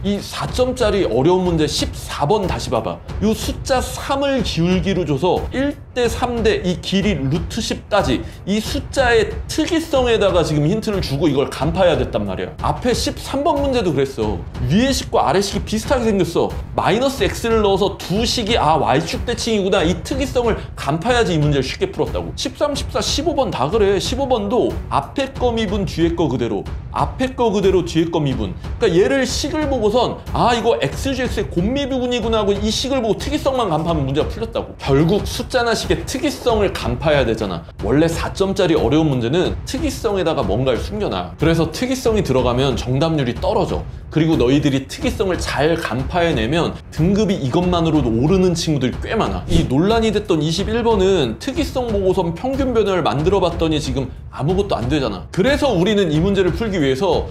이 4점짜리 어려운 문제 14번 다시 봐봐. 이 숫자 3을 기울기로 줘서 1대 3대 이 길이 루트 10까지 이 숫자의 특이성에다가 지금 힌트를 주고 이걸 간파해야 됐단 말이야. 앞에 13번 문제도 그랬어. 위의 식과 아래 식이 비슷하게 생겼어. 마이너스 x를 넣어서 두 식이 y축 대칭이구나. 이 특이성을 간파해야지 이 문제를 쉽게 풀었다고. 13, 14, 15번 다 그래. 15번도 앞에 거 미분 뒤에 거 그대로, 앞에 거 그대로 뒤에 거 미분. 그러니까 얘를 식을 보고선 이거 xgx의 곱미분이구나 하고 이 식을 보고 특이성만 간파하면 문제가 풀렸다고. 결국 숫자나 식의 특이성을 간파해야 되잖아. 원래 4점짜리 어려운 문제는 특이성에다가 뭔가를 숨겨놔. 그래서 특이성이 들어가면 정답률이 떨어져. 그리고 너희들이 특이성을 잘 간파해내면 등급이 이것만으로도 오르는 친구들이 꽤 많아. 이 논란이 됐던 21번은 특이성 보고선 평균 변화를 만들어 봤더니 지금 아무것도 안 되잖아. 그래서 우리는 이 문제를 풀기 위해서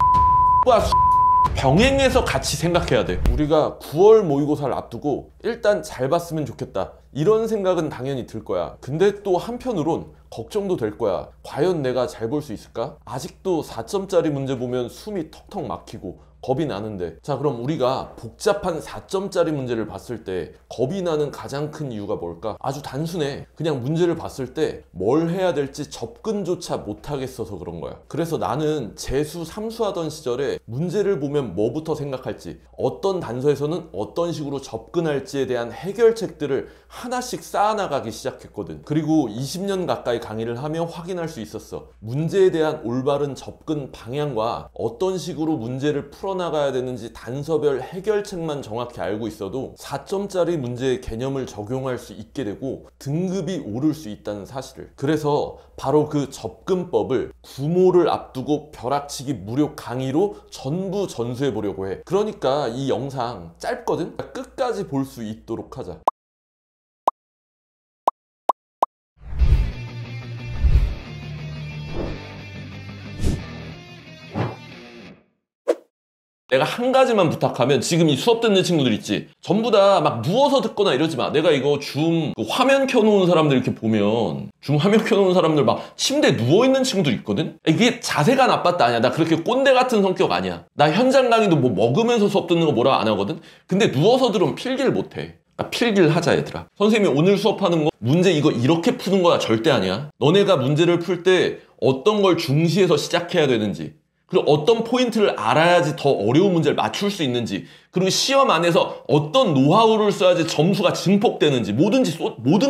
병행해서 같이 생각해야 돼. 우리가 9월 모의고사를 앞두고 일단 잘 봤으면 좋겠다, 이런 생각은 당연히 들 거야. 근데 또 한편으론 걱정도 될 거야. 과연 내가 잘 볼 수 있을까? 아직도 4점짜리 문제 보면 숨이 턱턱 막히고 겁이 나는데. 자, 그럼 우리가 복잡한 4점짜리 문제를 봤을 때 겁이 나는 가장 큰 이유가 뭘까? 아주 단순해. 그냥 문제를 봤을 때 뭘 해야 될지 접근조차 못하겠어서 그런 거야. 그래서 나는 재수, 삼수 하던 시절에 문제를 보면 뭐부터 생각할지, 어떤 단서에서는 어떤 식으로 접근할지에 대한 해결책들을 하나씩 쌓아나가기 시작했거든. 그리고 20년 가까이 강의를 하며 확인할 수 있었어. 문제에 대한 올바른 접근 방향과 어떤 식으로 문제를 풀어나가야 되는지 단서별 해결책만 정확히 알고 있어도 4점짜리 문제의 개념을 적용할 수 있게 되고 등급이 오를 수 있다는 사실을. 그래서 바로 그 접근법을 구모를 앞두고 벼락치기 무료 강의로 전부 전수해 보려고 해. 그러니까 이 영상 짧거든? 끝까지 볼 수 있도록 하자. 내가 한 가지만 부탁하면, 지금 이 수업 듣는 친구들 있지? 전부 다 막 누워서 듣거나 이러지 마. 내가 이거 줌 화면 켜놓은 사람들 이렇게 보면, 줌 화면 켜놓은 사람들 막 침대에 누워있는 친구들 있거든? 이게 자세가 나빴다 아니야. 나 그렇게 꼰대 같은 성격 아니야. 나 현장 강의도 뭐 먹으면서 수업 듣는 거 뭐라 안 하거든? 근데 누워서 들으면 필기를 못해. 필기를 하자 얘들아. 선생님이 오늘 수업하는 거 문제 이거 이렇게 푸는 거야 절대 아니야. 너네가 문제를 풀 때 어떤 걸 중시해서 시작해야 되는지, 그리고 어떤 포인트를 알아야지 더 어려운 문제를 맞출 수 있는지, 그리고 시험 안에서 어떤 노하우를 써야지 점수가 증폭되는지 모든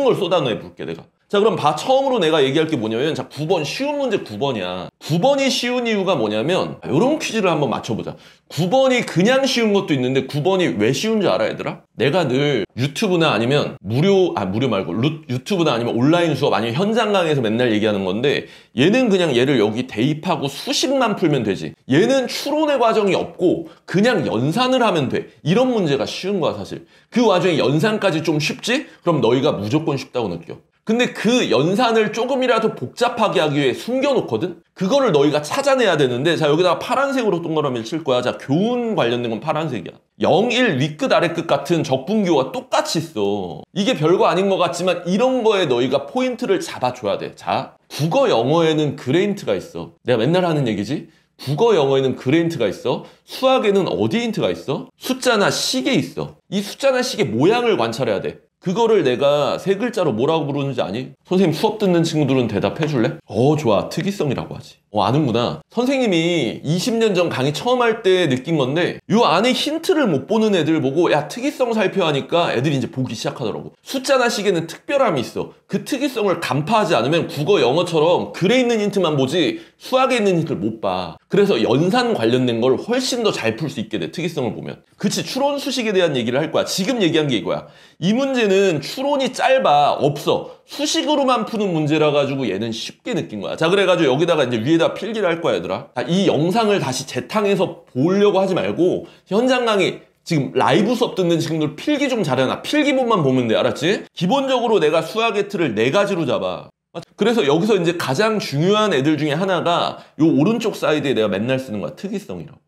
걸 쏟아내 볼게 내가. 자, 그럼 처음으로 내가 얘기할 게 뭐냐면, 자, 9번 쉬운 문제 9번이야. 9번이 쉬운 이유가 뭐냐면 이런 퀴즈를 한번 맞춰보자. 9번이 그냥 쉬운 것도 있는데 9번이 왜 쉬운 줄 알아 얘들아? 내가 늘 유튜브나 아니면 무료 말고 유튜브나 아니면 온라인 수업 아니면 현장 강의에서 맨날 얘기하는 건데, 얘는 그냥 얘를 여기 대입하고 수식만 풀면 되지. 얘는 추론의 과정이 없고 그냥 연산을 하면 돼. 이런 문제가 쉬운 거야 사실. 그 와중에 연산까지 좀 쉽지? 그럼 너희가 무조건 쉽다고 느껴. 근데 그 연산을 조금이라도 복잡하게 하기 위해 숨겨놓거든? 그거를 너희가 찾아내야 되는데, 자, 여기다가 파란색으로 동그라미를 칠 거야. 자, 교훈 관련된 건 파란색이야. 0, 1 윗끝 아래끝 같은 적분교가 똑같이 있어. 이게 별거 아닌 것 같지만 이런 거에 너희가 포인트를 잡아줘야 돼. 자, 국어 영어에는 그레인트가 있어. 내가 맨날 하는 얘기지? 국어 영어에는 그레인트가 있어. 수학에는 어디에 힌트가 있어? 숫자나 식에 있어. 이 숫자나 식의 모양을 관찰해야 돼. 그거를 내가 세 글자로 뭐라고 부르는지 아니? 선생님 수업 듣는 친구들은 대답해 줄래? 좋아. 특이성이라고 하지. 아는구나. 선생님이 20년 전 강의 처음 할 때 느낀 건데, 요 안에 힌트를 못 보는 애들 보고 야, 특이성 살펴하니까 애들이 이제 보기 시작하더라고. 숫자나 식에는 특별함이 있어. 그 특이성을 간파하지 않으면 국어 영어처럼 글에 있는 힌트만 보지 수학에 있는 힌트를 못 봐. 그래서 연산 관련된 걸 훨씬 더 잘 풀 수 있게 돼, 특이성을 보면. 그치, 추론 수식에 대한 얘기를 할 거야. 지금 얘기한 게 이거야. 이 문제는 추론이 짧아. 없어. 수식으로만 푸는 문제라 가지고 얘는 쉽게 느낀 거야. 자, 그래가지고 여기다가 이제 위에다 필기를 할 거야 얘들아. 이 영상을 다시 재탕해서 보려고 하지 말고 현장 강의 지금 라이브 수업 듣는 친구들 필기 좀 잘해놔. 필기본만 보면 돼. 알았지? 기본적으로 내가 수학의 틀을 4가지로 잡아. 그래서 여기서 이제 가장 중요한 애들 중에 하나가 요 오른쪽 사이드에 내가 맨날 쓰는 거야. 특이성이라고.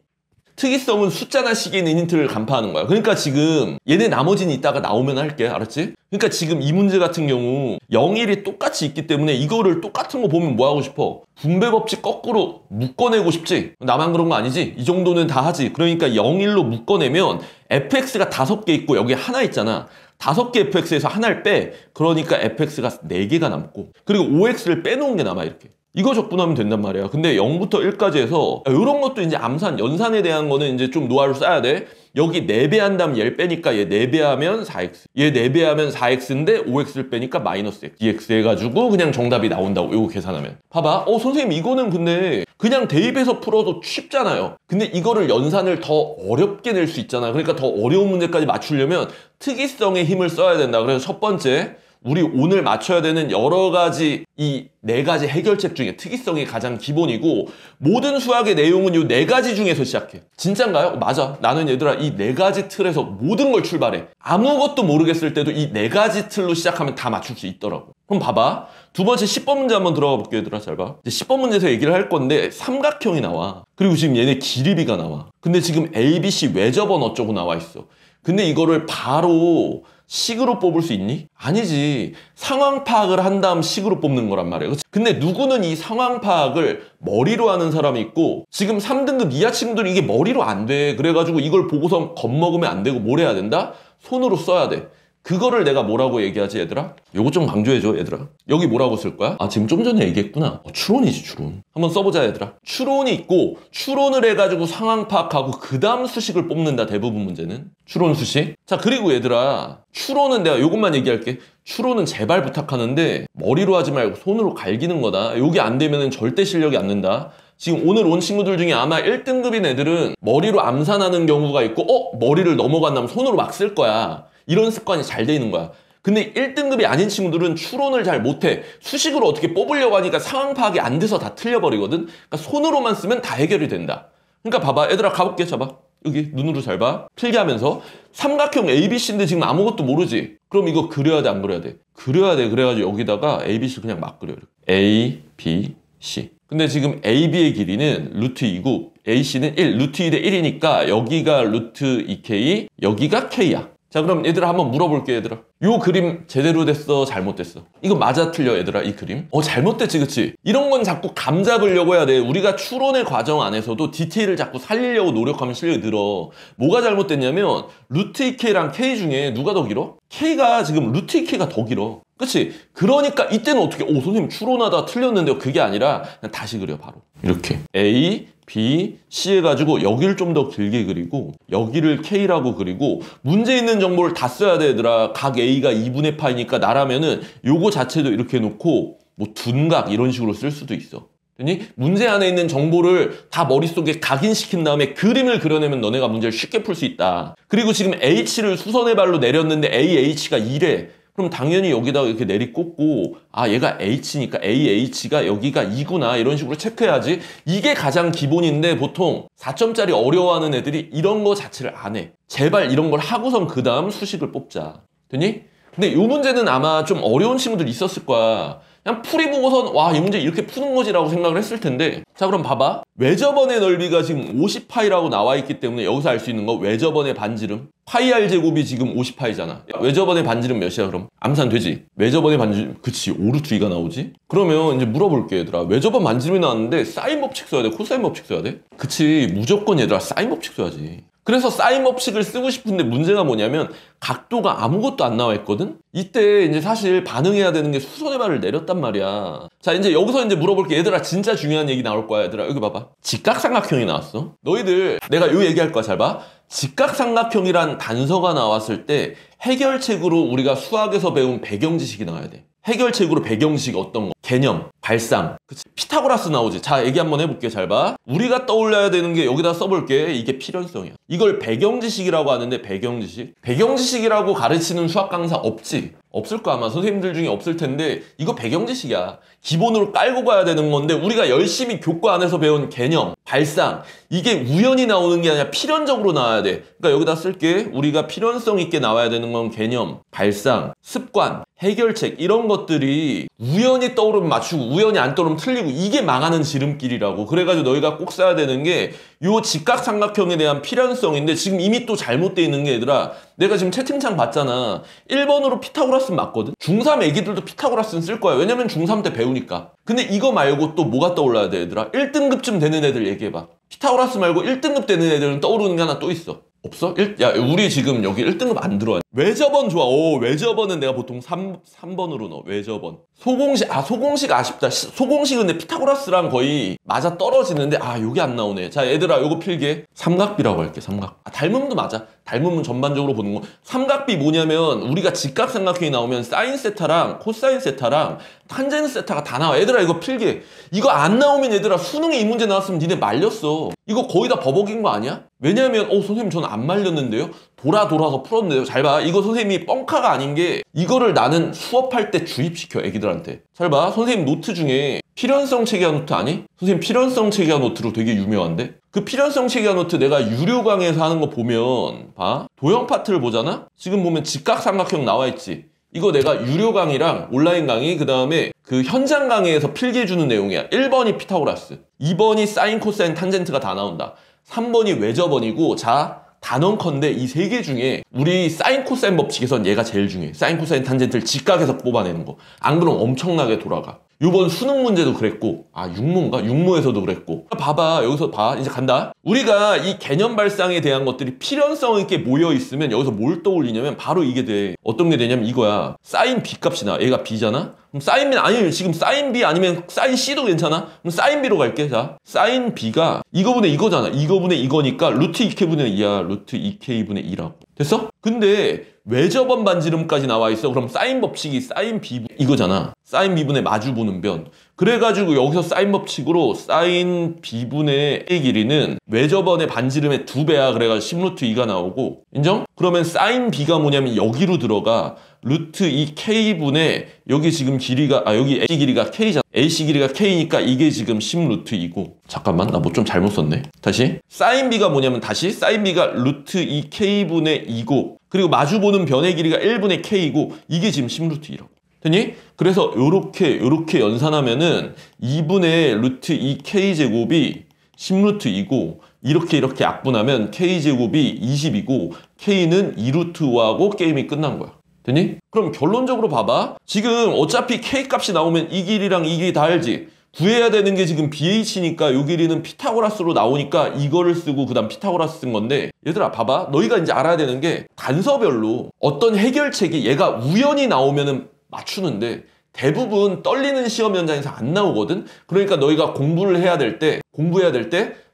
특이성은 숫자나 시계에 있는 힌트를 간파하는 거야. 그러니까 지금 얘네 나머지는 이따가 나오면 할게. 알았지? 그러니까 지금 이 문제 같은 경우 0, 1이 똑같이 있기 때문에 이거를 똑같은 거 보면 뭐 하고 싶어? 분배 법칙 거꾸로 묶어내고 싶지? 나만 그런 거 아니지? 이 정도는 다 하지. 그러니까 0, 1로 묶어내면 fx가 5개 있고 여기 하나 있잖아. 5개 fx에서 하나를 빼. 그러니까 fx가 4개가 남고 그리고 5x를 빼놓은 게 남아 이렇게. 이거 적분하면 된단 말이야. 근데 0부터 1까지 해서 이런 것도 이제 암산, 연산에 대한 거는 이제 좀 노하우를 쌓아야 돼. 여기 4배한 다음 얘를 빼니까 얘 4배하면 4x. 얘 4배하면 4x인데 5x를 빼니까 마이너스 x. dx 해가지고 그냥 정답이 나온다고. 이거 계산하면. 봐봐. 선생님 이거는 근데 그냥 대입해서 풀어도 쉽잖아요. 근데 이거를 연산을 더 어렵게 낼 수 있잖아. 그러니까 더 어려운 문제까지 맞추려면 특이성의 힘을 써야 된다. 그래서 첫 번째. 우리 오늘 맞춰야 되는 여러 가지 이 4가지 해결책 중에 특이성이 가장 기본이고 모든 수학의 내용은 이 4가지 중에서 시작해. 진짠가요? 맞아. 나는 얘들아 이 4가지 틀에서 모든 걸 출발해. 아무것도 모르겠을 때도 이 4가지 틀로 시작하면 다 맞출 수 있더라고. 그럼 봐봐. 두 번째 10번 문제 한번 들어가 볼게요. 얘들아 잘 봐. 이제 10번 문제에서 얘기를 할 건데 삼각형이 나와. 그리고 지금 얘네 길이비가 나와. 근데 지금 A, B, C 외접원 어쩌고 나와 있어. 근데 이거를 바로 식으로 뽑을 수 있니? 아니지. 상황 파악을 한 다음 식으로 뽑는 거란 말이야. 그치? 근데 누구는 이 상황 파악을 머리로 하는 사람이 있고 지금 3등급 이하 친구들이 이게 머리로 안 돼. 그래가지고 이걸 보고서 겁먹으면 안 되고 뭘 해야 된다? 손으로 써야 돼. 그거를 내가 뭐라고 얘기하지 얘들아? 요거 좀 강조해줘 얘들아. 여기 뭐라고 쓸 거야? 아 지금 좀 전에 얘기했구나. 추론이지 추론. 한번 써보자 얘들아. 추론이 있고 추론을 해가지고 상황 파악하고 그 다음 수식을 뽑는다. 대부분 문제는 추론 수식. 자 그리고 얘들아 추론은 내가 요것만 얘기할게. 추론은 제발 부탁하는데 머리로 하지 말고 손으로 갈기는 거다. 여기 안 되면은 절대 실력이 안 는다. 지금 오늘 온 친구들 중에 아마 1등급인 애들은 머리로 암산하는 경우가 있고 머리를 넘어간다면 손으로 막 쓸 거야. 이런 습관이 잘 돼 있는 거야. 근데 1등급이 아닌 친구들은 추론을 잘 못해. 수식으로 어떻게 뽑으려고 하니까 상황 파악이 안 돼서 다 틀려버리거든. 그러니까 손으로만 쓰면 다 해결이 된다. 그러니까 봐봐. 얘들아 가볼게. 잡아. 여기 눈으로 잘 봐. 필기하면서 삼각형 ABC인데 지금 아무것도 모르지. 그럼 이거 그려야 돼 안 그려야 돼? 그려야 돼. 그래가지고 여기다가 ABC 그냥 막 그려. A, B, C. 근데 지금 AB의 길이는 루트 2고 AC는 1. 루트 2 대 1이니까 여기가 루트 2K, 여기가 K야. 자 그럼 얘들아 한번 물어볼게 얘들아. 요 그림 제대로 됐어 잘못됐어? 이거 맞아 틀려 얘들아 이 그림? 잘못됐지 그치? 이런 건 자꾸 감 잡으려고 해야 돼. 우리가 추론의 과정 안에서도 디테일을 자꾸 살리려고 노력하면 실력이 늘어. 뭐가 잘못됐냐면 루트 2K랑 K 중에 누가 더 길어? K가 지금 루트 2K가 더 길어. 그치? 그러니까 이때는 어떻게 선생님 추론하다 틀렸는데요. 그게 아니라 그냥 다시 그려 바로 이렇게 A, B, C 해가지고 여기를 좀 더 길게 그리고 여기를 K라고 그리고 문제 있는 정보를 다 써야 돼 얘들아. 각 A가 2분의 파이니까 나라면은 요거 자체도 이렇게 놓고 뭐 둔각 이런 식으로 쓸 수도 있어. 아니 문제 안에 있는 정보를 다 머릿속에 각인시킨 다음에 그림을 그려내면 너네가 문제를 쉽게 풀 수 있다. 그리고 지금 H를 수선의 발로 내렸는데 AH가 2래. 그럼 당연히 여기다가 이렇게 내리꽂고 얘가 H니까 AH가 여기가 2구나 이런 식으로 체크해야지. 이게 가장 기본인데 보통 4점짜리 어려워하는 애들이 이런 거 자체를 안 해. 제발 이런 걸 하고선 그 다음 수식을 뽑자. 되니? 근데 이 문제는 아마 좀 어려운 친구들 있었을 거야. 그냥 풀이 보고선 이 문제 이렇게 푸는 거지 라고 생각을 했을 텐데 자 그럼 봐봐. 외접원의 넓이가 지금 50파이라고 나와 있기 때문에 여기서 알 수 있는 거 외접원의 반지름 파이 r 제곱이 지금 50파이잖아. 외접원의 반지름 몇이야 그럼? 암산 되지? 외접원의 반지름 그치 5루트 2가 나오지? 그러면 이제 물어볼게 얘들아. 외접원 반지름이 나왔는데 사인 법칙 써야 돼? 코사인 법칙 써야 돼? 그치 무조건 얘들아 사인 법칙 써야지. 그래서 사인 법칙을 쓰고 싶은데 문제가 뭐냐면 각도가 아무것도 안 나와 있거든? 이때 이제 사실 반응해야 되는 게 수선의 발을 내렸단 말이야. 자 이제 여기서 이제 물어볼게. 얘들아 진짜 중요한 얘기 나올 거야 얘들아. 여기 봐봐. 직각삼각형이 나왔어. 너희들 내가 요 얘기할 거야. 잘 봐. 직각삼각형이란 단서가 나왔을 때 해결책으로 우리가 수학에서 배운 배경지식이 나와야 돼. 해결책으로 배경지식 어떤 거? 개념, 발상. 그치? 피타고라스 나오지. 자, 얘기 한번 해볼게. 잘 봐. 우리가 떠올려야 되는 게 여기다 써볼게. 이게 필연성이야. 이걸 배경지식이라고 하는데 배경지식? 배경지식이라고 가르치는 수학 강사 없지? 없을 거 아마 선생님들 중에 없을 텐데 이거 배경지식이야. 기본으로 깔고 가야 되는 건데 우리가 열심히 교과 안에서 배운 개념, 발상 이게 우연히 나오는 게 아니라 필연적으로 나와야 돼. 그러니까 여기다 쓸게. 우리가 필연성 있게 나와야 되는 건 개념, 발상, 습관, 해결책 이런 것들이 우연히 떠오르면 맞추고 우연히 안 떠오르면 틀리고 이게 망하는 지름길이라고. 그래가지고 너희가 꼭 써야 되는 게 요 직각삼각형에 대한 필연성인데 지금 이미 또 잘못되어 있는 게 얘들아 내가 지금 채팅창 봤잖아. 1번으로 피타고라스는 맞거든. 중3 애기들도 피타고라스는 쓸 거야. 왜냐면 중3 때 배우니까. 근데 이거 말고 또 뭐가 떠올라야 돼 얘들아? 1등급쯤 되는 애들 얘기해봐. 피타고라스 말고 1등급 되는 애들은 떠오르는 게 하나 또 있어. 없어? 야 우리 지금 여기 1등급 안 들어와. 외접원 좋아. 오 외접원은 내가 보통 3번으로 넣어. 외접원. 소공식 아쉽다. 소공식은 근데 피타고라스랑 거의 맞아 떨어지는데 요게 안 나오네. 자 얘들아 요거 필기해. 삼각비라고 할게. 삼각. 닮음도 맞아. 닮음은 전반적으로 보는 거. 삼각비 뭐냐면 우리가 직각삼각형이 나오면 사인 세타랑 코사인 세타랑 탄젠 세타가 다 나와. 얘들아 이거 필기해. 이거 안 나오면 얘들아 수능에 이 문제 나왔으면 니네 말렸어. 이거 거의 다 버벅인 거 아니야? 왜냐면 선생님 저는 안 말렸는데요? 돌아서 풀었는데요? 잘 봐. 이거 선생님이 뻥카가 아닌 게 이거를 나는 수업할 때 주입시켜 애기들한테. 잘 봐. 선생님 노트 중에 필연성 체계화 노트 아니? 선생님 필연성 체계화 노트로 되게 유명한데? 그 필연성 체계화 노트 내가 유료 강의에서 하는 거 보면 봐. 도형 파트를 보잖아? 지금 보면 직각삼각형 나와 있지? 이거 내가 유료 강의랑 온라인 강의 그 다음에 그 현장 강의에서 필기해주는 내용이야. 1번이 피타고라스, 2번이 사인 코사인 탄젠트가 다 나온다. 3번이 외접원이고 자 단언컨대 이 세 개 중에 우리 사인 코사인 법칙에선 얘가 제일 중요해. 사인 코사인 탄젠트를 직각에서 뽑아내는 거. 안 그러면 엄청나게 돌아가. 요번 수능 문제도 그랬고 육모인가? 육모에서도 그랬고. 봐봐 여기서 봐. 이제 간다. 우리가 이 개념 발상에 대한 것들이 필연성 있게 모여 있으면 여기서 뭘 떠올리냐면 바로 이게 돼. 어떤 게 되냐면 이거야. 사인 B 값이 나와. 얘가 B잖아? 그럼 사인 B는 아니 지금 사인 B 아니면 사인 C도 괜찮아? 그럼 사인 B로 갈게. 자 사인 B가 이거분의 이거잖아. 이거분의 이거니까 루트 2K분의 2야. 루트 2K분의 2라고. 됐어? 근데 외접원 반지름까지 나와 있어. 그럼 사인 법칙이 사인 B 이거잖아. 사인 B분의 마주 보는 변. 그래가지고 여기서 사인 법칙으로 사인 B분의 A 길이는 외접원의 반지름의 2배야. 그래가지고 10루트 2가 나오고 인정? 그러면 사인 B가 뭐냐면 여기로 들어가. 루트 2K분의 여기 지금 길이가 여기 AC 길이가 K잖아. AC 길이가 K니까 이게 지금 10루트 2고 잠깐만 나 뭐 좀 잘못 썼네. 다시 사인 B가 뭐냐면 다시 사인 B가 루트 2K분의 2고 그리고 마주보는 변의 길이가 1분의 K이고 이게 지금 10루트 2라고. 됐니? 그래서 요렇게 연산하면은 2분의 루트 2K제곱이 10루트 2고 이렇게 약분하면 K제곱이 20이고 K는 2루트 5하고 게임이 끝난 거야. 됐니? 그럼 결론적으로 봐봐. 지금 어차피 K 값이 나오면 이 길이랑 이 길이 다 알지? 구해야 되는 게 지금 BH니까 이 길이는 피타고라스로 나오니까 이거를 쓰고 그 다음 피타고라스 쓴 건데 얘들아 봐봐. 너희가 이제 알아야 되는 게 단서별로 어떤 해결책이 얘가 우연히 나오면은 맞추는데 대부분 떨리는 시험 현장에서 안 나오거든? 그러니까 너희가 공부해야 될 때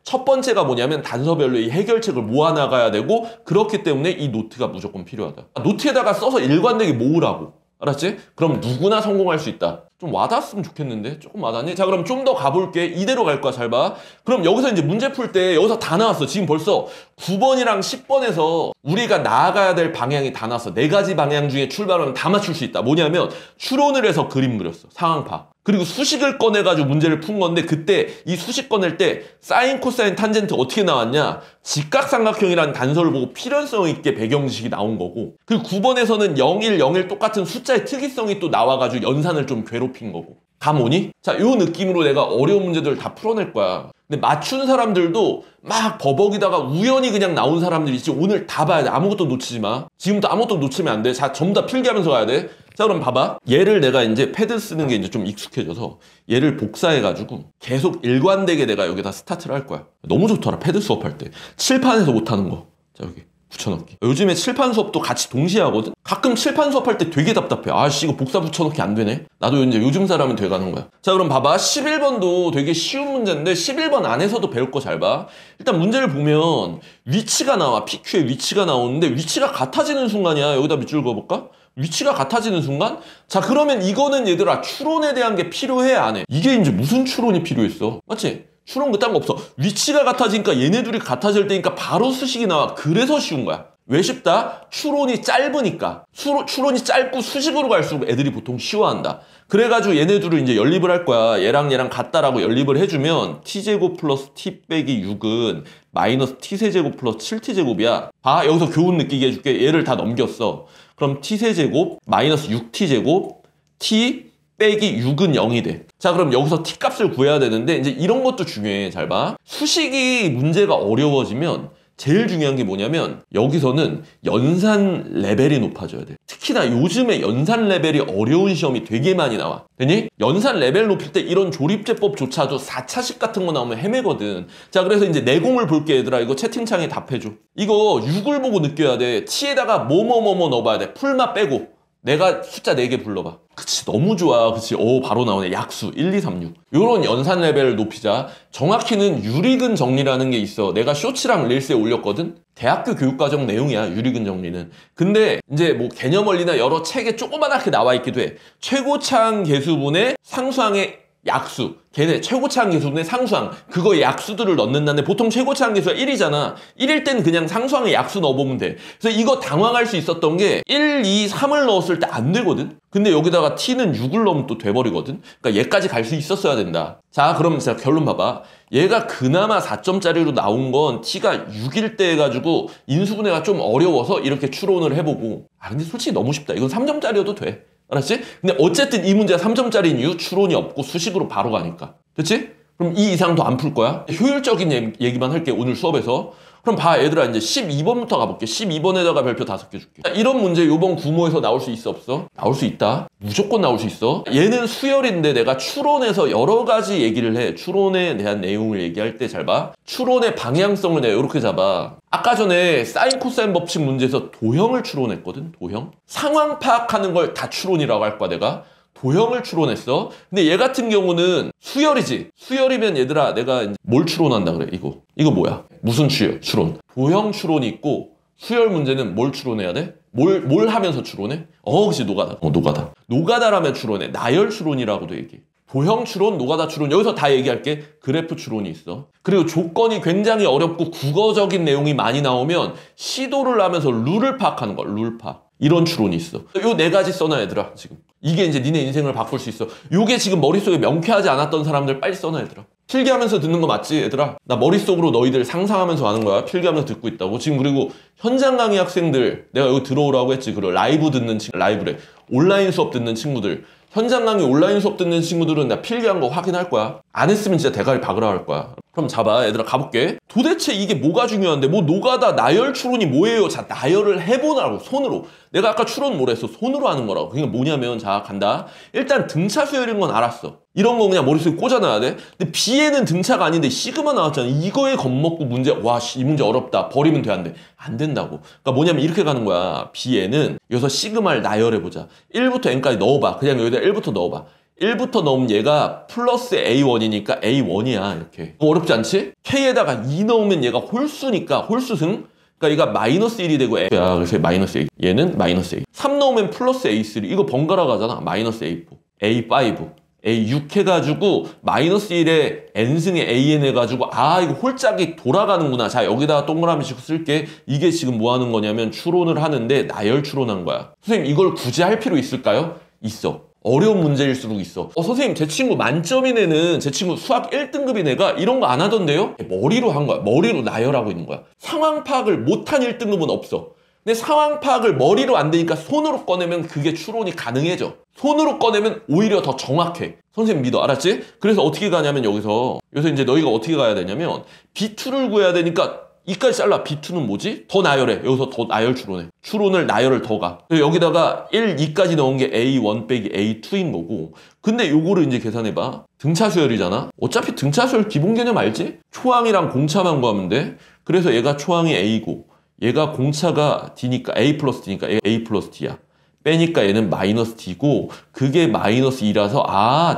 첫 번째가 뭐냐면 단서별로 이 해결책을 모아나가야 되고 그렇기 때문에 이 노트가 무조건 필요하다. 노트에다가 써서 일관되게 모으라고. 알았지? 그럼 누구나 성공할 수 있다. 좀 와닿았으면 좋겠는데 조금 와닿니? 자 그럼 좀 더 가볼게. 이대로 갈 거야. 잘 봐. 그럼 여기서 이제 문제 풀 때 여기서 다 나왔어. 지금 벌써 9번이랑 10번에서 우리가 나아가야 될 방향이 다 나왔어. 4가지 방향 중에 출발하면 다 맞출 수 있다. 뭐냐면 추론을 해서 그림 그렸어. 상황파. 그리고 수식을 꺼내가지고 문제를 푼 건데 그때 이 수식 꺼낼 때 사인, 코사인, 탄젠트 어떻게 나왔냐? 직각삼각형이라는 단서를 보고 필연성 있게 배경지식이 나온 거고 그리고 9번에서는 01, 01 똑같은 숫자의 특이성이 또 나와가지고 연산을 좀 괴롭힌 거고. 감 오니? 자, 요 느낌으로 내가 어려운 문제들을 다 풀어낼 거야. 근데 맞춘 사람들도 막 버벅이다가 우연히 그냥 나온 사람들이 있지. 오늘 다 봐야 돼. 아무것도 놓치지 마. 지금부터 아무것도 놓치면 안 돼. 자, 전부 다 필기하면서 가야 돼. 자, 그럼 봐봐. 얘를 내가 이제 패드 쓰는 게 이제 좀 익숙해져서 얘를 복사해가지고 계속 일관되게 내가 여기다 스타트를 할 거야. 너무 좋더라. 패드 수업할 때. 칠판에서 못하는 거. 자, 여기. 붙여넣기. 요즘에 칠판 수업도 같이 동시에 하거든? 가끔 칠판 수업할 때 되게 답답해. 아씨 이거 복사 붙여넣기 안 되네? 나도 이제 요즘 사람은 돼가는 거야. 자 그럼 봐봐. 11번도 되게 쉬운 문제인데 11번 안에서도 배울 거 잘 봐. 일단 문제를 보면 위치가 나와. PQ의 위치가 나오는데 위치가 같아지는 순간이야. 여기다 밑줄 그어볼까? 위치가 같아지는 순간? 자 그러면 이거는 얘들아 추론에 대한 게 필요해 안 해? 이게 이제 무슨 추론이 필요했어? 맞지? 추론 그딴 거 없어. 위치가 같아지니까 얘네들이 같아질 때니까 바로 수식이 나와. 그래서 쉬운 거야. 왜 쉽다? 추론이 짧으니까. 추론이 짧고 수식으로 갈수록 애들이 보통 쉬워한다. 그래가지고 얘네들을 이제 연립을 할 거야. 얘랑 같다라고 연립을 해주면 t제곱 플러스 t 빼기 6은 마이너스 t세제곱 플러스 7t제곱이야. 봐 여기서 교훈 느끼게 해줄게. 얘를 다 넘겼어. 그럼 t세제곱 마이너스 6t제곱 t 빼기 6은 0이 돼. 자, 그럼 여기서 t값을 구해야 되는데 이제 이런 것도 중요해. 잘 봐. 수식이 문제가 어려워지면 제일 중요한 게 뭐냐면 여기서는 연산 레벨이 높아져야 돼. 특히나 요즘에 연산 레벨이 어려운 시험이 되게 많이 나와. 되니? 연산 레벨 높일 때 이런 조립제법조차도 4차식 같은 거 나오면 헤매거든. 자, 그래서 이제 내공을 볼게 얘들아. 이거 채팅창에 답해줘. 이거 6을 보고 느껴야 돼. t에다가 뭐뭐뭐뭐 넣어봐야 돼. 풀만 빼고. 내가 숫자 4개 불러봐. 그치, 너무 좋아. 그치, 바로 나오네. 약수 1, 2, 3, 6. 요런 연산 레벨을 높이자. 정확히는 유리근 정리라는 게 있어. 내가 쇼츠랑 릴스에 올렸거든? 대학교 교육과정 내용이야, 유리근 정리는. 근데 이제 뭐 개념 원리나 여러 책에 조그만하게 나와 있기도 해. 최고차항 계수분의 상수항의 약수, 걔네 최고차항 계수분의 상수항, 그거의 약수들을 넣는다는데 보통 최고차항 계수가 1이잖아. 1일 땐 그냥 상수항의 약수 넣어보면 돼. 그래서 이거 당황할 수 있었던 게 1, 2, 3을 넣었을 때 안 되거든? 근데 여기다가 t는 6을 넣으면 또 돼버리거든? 그러니까 얘까지 갈 수 있었어야 된다. 자, 그럼 진짜 결론 봐봐. 얘가 그나마 4점짜리로 나온 건 t가 6일 때 해가지고 인수분해가 좀 어려워서 이렇게 추론을 해보고, 근데 솔직히 너무 쉽다. 이건 3점짜리여도 돼. 알았지? 근데 어쨌든 이 문제가 3점짜리인 이유 추론이 없고 수식으로 바로 가니까. 됐지? 그럼 이 이상 더 안 풀 거야? 효율적인 얘기만 할게 오늘 수업에서. 그럼 봐 얘들아, 이제 12번부터 가볼게. 12번에다가 별표 5개 줄게. 이런 문제 요번 구모에서 나올 수 있어 없어? 나올 수 있다. 무조건 나올 수 있어. 얘는 수열인데 내가 추론에서 여러 가지 얘기를 해. 추론에 대한 내용을 얘기할 때 잘 봐. 추론의 방향성을 내가 이렇게 잡아. 아까 전에 사인 코사인 법칙 문제에서 도형을 추론했거든. 도형. 상황 파악하는 걸 다 추론이라고 할 거야 내가. 도형을 추론했어. 근데 얘 같은 경우는 수열이지. 수열이면 얘들아 내가 이제 뭘 추론한다 그래. 이거 뭐야? 무슨 추론? 도형 추론이 있고 수열 문제는 뭘 추론해야 돼? 뭘 하면서 추론해? 그치, 노가다. 노가다. 노가다라면 추론해. 나열 추론이라고도 얘기해. 도형 추론, 노가다 추론, 여기서 다 얘기할게. 그래프 추론이 있어. 그리고 조건이 굉장히 어렵고 국어적인 내용이 많이 나오면 시도를 하면서 룰을 파악하는 거야. 룰 파악. 이런 추론이 있어. 요 4가지 써놔 얘들아. 지금 이게 이제 니네 인생을 바꿀 수 있어. 요게 지금 머릿속에 명쾌하지 않았던 사람들 빨리 써놔 얘들아. 필기하면서 듣는 거 맞지 얘들아? 나 머릿속으로 너희들 상상하면서 하는 거야. 필기하면서 듣고 있다고. 지금 그리고 현장 강의 학생들 내가 여기 들어오라고 했지. 그리고 라이브 듣는 라이브래. 온라인 수업 듣는 친구들, 현장 강의 온라인 수업 듣는 친구들은 나 필기한 거 확인할 거야. 안 했으면 진짜 대가리 박으라 할 거야. 그럼 잡아 얘들아, 가볼게. 도대체 이게 뭐가 중요한데? 뭐 노가다 나열 추론이 뭐예요? 자, 나열을 해보라고. 손으로. 내가 아까 추론 뭐라 했어? 손으로 하는 거라고. 그러니까 뭐냐면, 자 간다. 일단 등차 수열인 건 알았어. 이런 거 그냥 머릿속에 꽂아놔야 돼. 근데 B에는 등차가 아닌데 시그마 나왔잖아. 이거에 겁먹고 문제, 이 문제 어렵다. 버리면 돼, 안 돼? 안 된다고. 그러니까 뭐냐면 이렇게 가는 거야. B에는 여기서 시그마를 나열해보자. 1부터 N까지 넣어봐. 그냥 여기다 1부터 넣어봐. 1부터 넣으면 얘가 플러스 A1이니까 A1이야. 이렇게. 어렵지 않지? K에다가 2 넣으면 얘가 홀수니까, 홀수승. 그러니까 얘가 마이너스 1이 되고 A야. 그래서 마이너스 A. 얘는 마이너스 A. 3 넣으면 플러스 A3. 이거 번갈아 가잖아. 마이너스 A4. A5. A6 해가지고 마이너스 1에 N승에 AN 해가지고 이거 홀짝이 돌아가는구나. 자, 여기다가 동그라미씩 쓸게. 이게 지금 뭐 하는 거냐면 추론을 하는데 나열 추론한 거야. 선생님 이걸 굳이 할 필요 있을까요? 있어. 어려운 문제일수록 있어. 선생님 제 친구 만점인 애는, 제 친구 수학 1등급인 애가 이런 거 안 하던데요? 머리로 한 거야. 머리로 나열하고 있는 거야. 상황 파악을 못한 1등급은 없어. 근데 상황 파악을 머리로 안 되니까 손으로 꺼내면 그게 추론이 가능해져. 손으로 꺼내면 오히려 더 정확해. 선생님 믿어. 알았지? 그래서 어떻게 가냐면 여기서 이제 너희가 어떻게 가야 되냐면 B2를 구해야 되니까 이까지 잘라. B2는 뭐지? 더 나열해. 여기서 더 나열 추론해. 추론을 나열을 더 가. 여기다가 1, 2까지 넣은 게 A1 빼기 A2인 거고. 근데 요거를 이제 계산해봐. 등차 수열이잖아. 어차피 등차 수열 기본 개념 알지? 초항이랑 공차만 구하면 돼. 그래서 얘가 초항이 A고 얘가 공차가 D니까 A 플러스 D니까 A 플러스 D야. 빼니까 얘는 마이너스 D고 그게 마이너스 2라서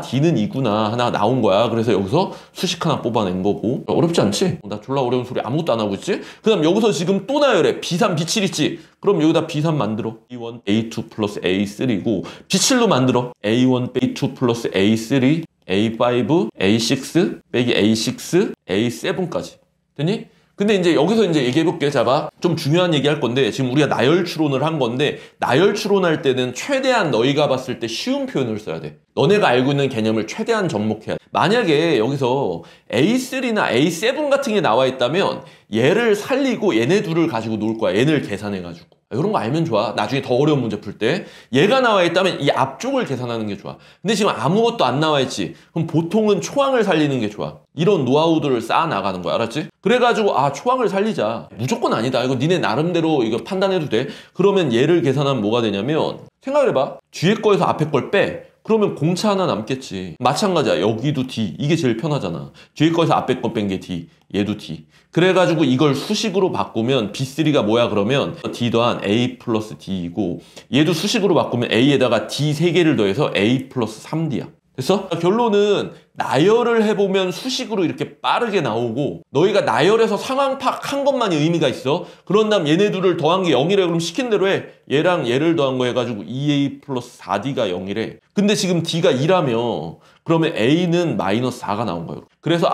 D는 2구나 하나 나온 거야. 그래서 여기서 수식 하나 뽑아낸 거고. 어렵지 않지? 나 졸라 어려운 소리 아무것도 안 하고 있지? 그 다음 여기서 지금 또 나열해. B3, B7 있지? 그럼 여기다 B3 만들어. A1, A2 플러스 A3고 B7로 만들어. A1, A2 플러스 A3, A5, A6 빼기 A6, A7까지. 됐니? 근데 이제 여기서 이제 얘기해볼게. 자봐. 좀 중요한 얘기 할 건데, 지금 우리가 나열 추론을 한 건데, 나열 추론할 때는 최대한 너희가 봤을 때 쉬운 표현을 써야 돼. 너네가 알고 있는 개념을 최대한 접목해야 돼. 만약에 여기서 A3나 A7 같은 게 나와 있다면 얘를 살리고 얘네 둘을 가지고 놀 거야. 얘를 계산해가지고. 이런 거 알면 좋아. 나중에 더 어려운 문제 풀 때. 얘가 나와 있다면 이 앞쪽을 계산하는 게 좋아. 근데 지금 아무것도 안 나와 있지. 그럼 보통은 초항을 살리는 게 좋아. 이런 노하우들을 쌓아 나가는 거야. 알았지? 그래가지고 초항을 살리자. 무조건 아니다. 이거 니네 나름대로 이거 판단해도 돼. 그러면 얘를 계산하면 뭐가 되냐면 생각을 해봐. 뒤에 거에서 앞에 걸 빼. 그러면 공차 하나 남겠지. 마찬가지야. 여기도 D. 이게 제일 편하잖아. 뒤에 거에서 앞에 거 뺀 게 D. 얘도 D. 그래가지고 이걸 수식으로 바꾸면 B3가 뭐야 그러면 D 더한 A 플러스 D이고 얘도 수식으로 바꾸면 A에다가 D 3개를 더해서 A 플러스 3D야. 됐어? 결론은 나열을 해보면 수식으로 이렇게 빠르게 나오고 너희가 나열해서 상황 파악한 것만이 의미가 있어. 그런 다음 얘네 둘을 더한 게 0이래. 그럼 시킨 대로 해. 얘랑 얘를 더한 거 해가지고 2A 플러스 4D가 0이래. 근데 지금 D가 2라며 그러면 A는 마이너스 4가 나온 거예요. 그래서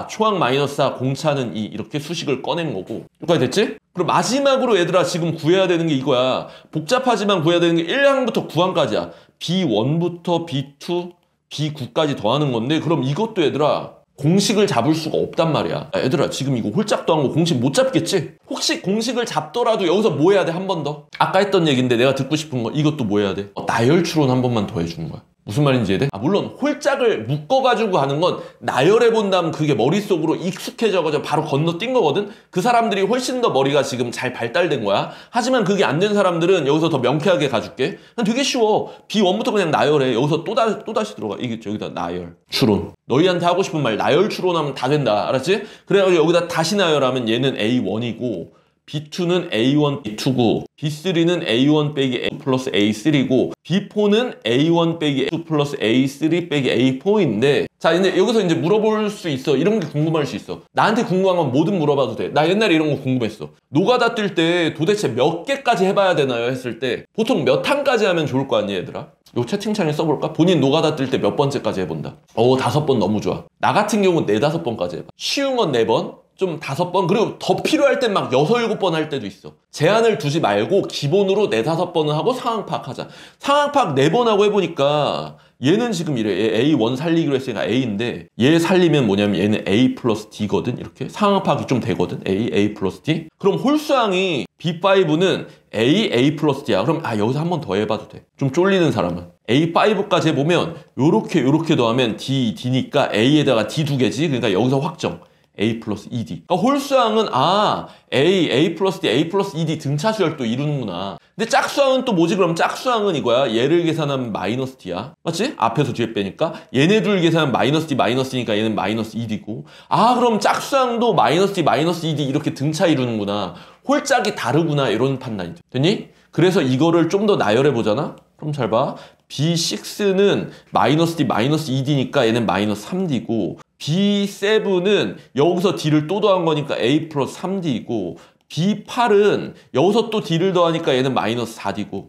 초항 마이너스 4 공차는 2 이렇게 수식을 꺼낸 거고 여기까지 됐지? 그럼 마지막으로 얘들아 지금 구해야 되는 게 이거야. 복잡하지만 구해야 되는 게 1항부터 9항까지야. B1부터 B2 B9까지 더하는 건데 그럼 이것도 얘들아 공식을 잡을 수가 없단 말이야. 얘들아 지금 이거 홀짝 더한 거 공식 못 잡겠지? 혹시 공식을 잡더라도 여기서 뭐 해야 돼? 한 번 더? 아까 했던 얘기인데 내가 듣고 싶은 거 이것도 뭐 해야 돼? 나열 추론 한 번만 더 해주는 거야. 무슨 말인지 이해돼? 물론 홀짝을 묶어가지고 가는 건 나열해본 다음 그게 머릿속으로 익숙해져가지고 바로 건너뛴 거거든? 그 사람들이 훨씬 더 머리가 지금 잘 발달된 거야. 하지만 그게 안 된 사람들은 여기서 더 명쾌하게 가줄게. 되게 쉬워. B1부터 그냥 나열해. 여기서 또다시 들어가. 이게 여기다 나열, 추론. 너희한테 하고 싶은 말 나열 추론하면 다 된다. 알았지? 그래가지고 여기다 다시 나열하면 얘는 A1이고 B2는 A1, B2고 B3는 A1 빼기 A 플러스 A3고 B4는 A1 빼기 A2 플러스 A3 빼기 A4인데 자 근데 여기서 이제 물어볼 수 있어. 이런 게 궁금할 수 있어. 나한테 궁금한 건 뭐든 물어봐도 돼. 나 옛날에 이런 거 궁금했어. 노가다 뛸 때 도대체 몇 개까지 해봐야 되나요? 했을 때 보통 몇 항까지 하면 좋을 거 아니야 얘들아? 요 채팅창에 써볼까? 본인 노가다 뛸 때 몇 번째까지 해본다. 5번 너무 좋아. 나 같은 경우는 4-5번까지 해봐. 쉬운 건 4번 좀 5번 그리고 더 필요할 땐 막 6, 7번 할 때도 있어. 제한을 두지 말고 기본으로 4-5번은 하고 상황 파악하자. 상황 파악 4번 하고 해보니까 얘는 지금 이래. 얘 A1 살리기로 했으니까 A인데 얘 살리면 뭐냐면 얘는 A 플러스 D거든. 이렇게 상황 파악이 좀 되거든. A 플러스 D. 그럼 홀수항이 B5는 A 플러스 D야. 그럼 여기서 한 번 더 해봐도 돼. 좀 쫄리는 사람은. A5까지 해보면 요렇게 더하면 D니까 A에다가 D 2개지. 그러니까 여기서 확정. A 플러스 ED. 그러니까 홀수항은 A 플러스 D, A 플러스 ED 등차수열 또 이루는구나. 근데 짝수항은 또 뭐지? 그럼 짝수항은 이거야. 얘를 계산하면 마이너스 D야. 맞지? 앞에서 뒤에 빼니까. 얘네 둘 계산하면 마이너스 D, 마이너스 D니까 얘는 마이너스 ED고. 그럼 짝수항도 마이너스 D, 마이너스 ED 이렇게 등차 이루는구나. 홀짝이 다르구나. 이런 판단이 돼. 됐니? 그래서 이거를 좀 더 나열해 보잖아? 그럼 잘 봐. B6는 마이너스 D, 마이너스 ED니까 얘는 마이너스 3D고 B7은 여기서 D를 또 더한 거니까 A 플러스 3D이고 B8은 여기서 또 D를 더하니까 얘는 마이너스 4D고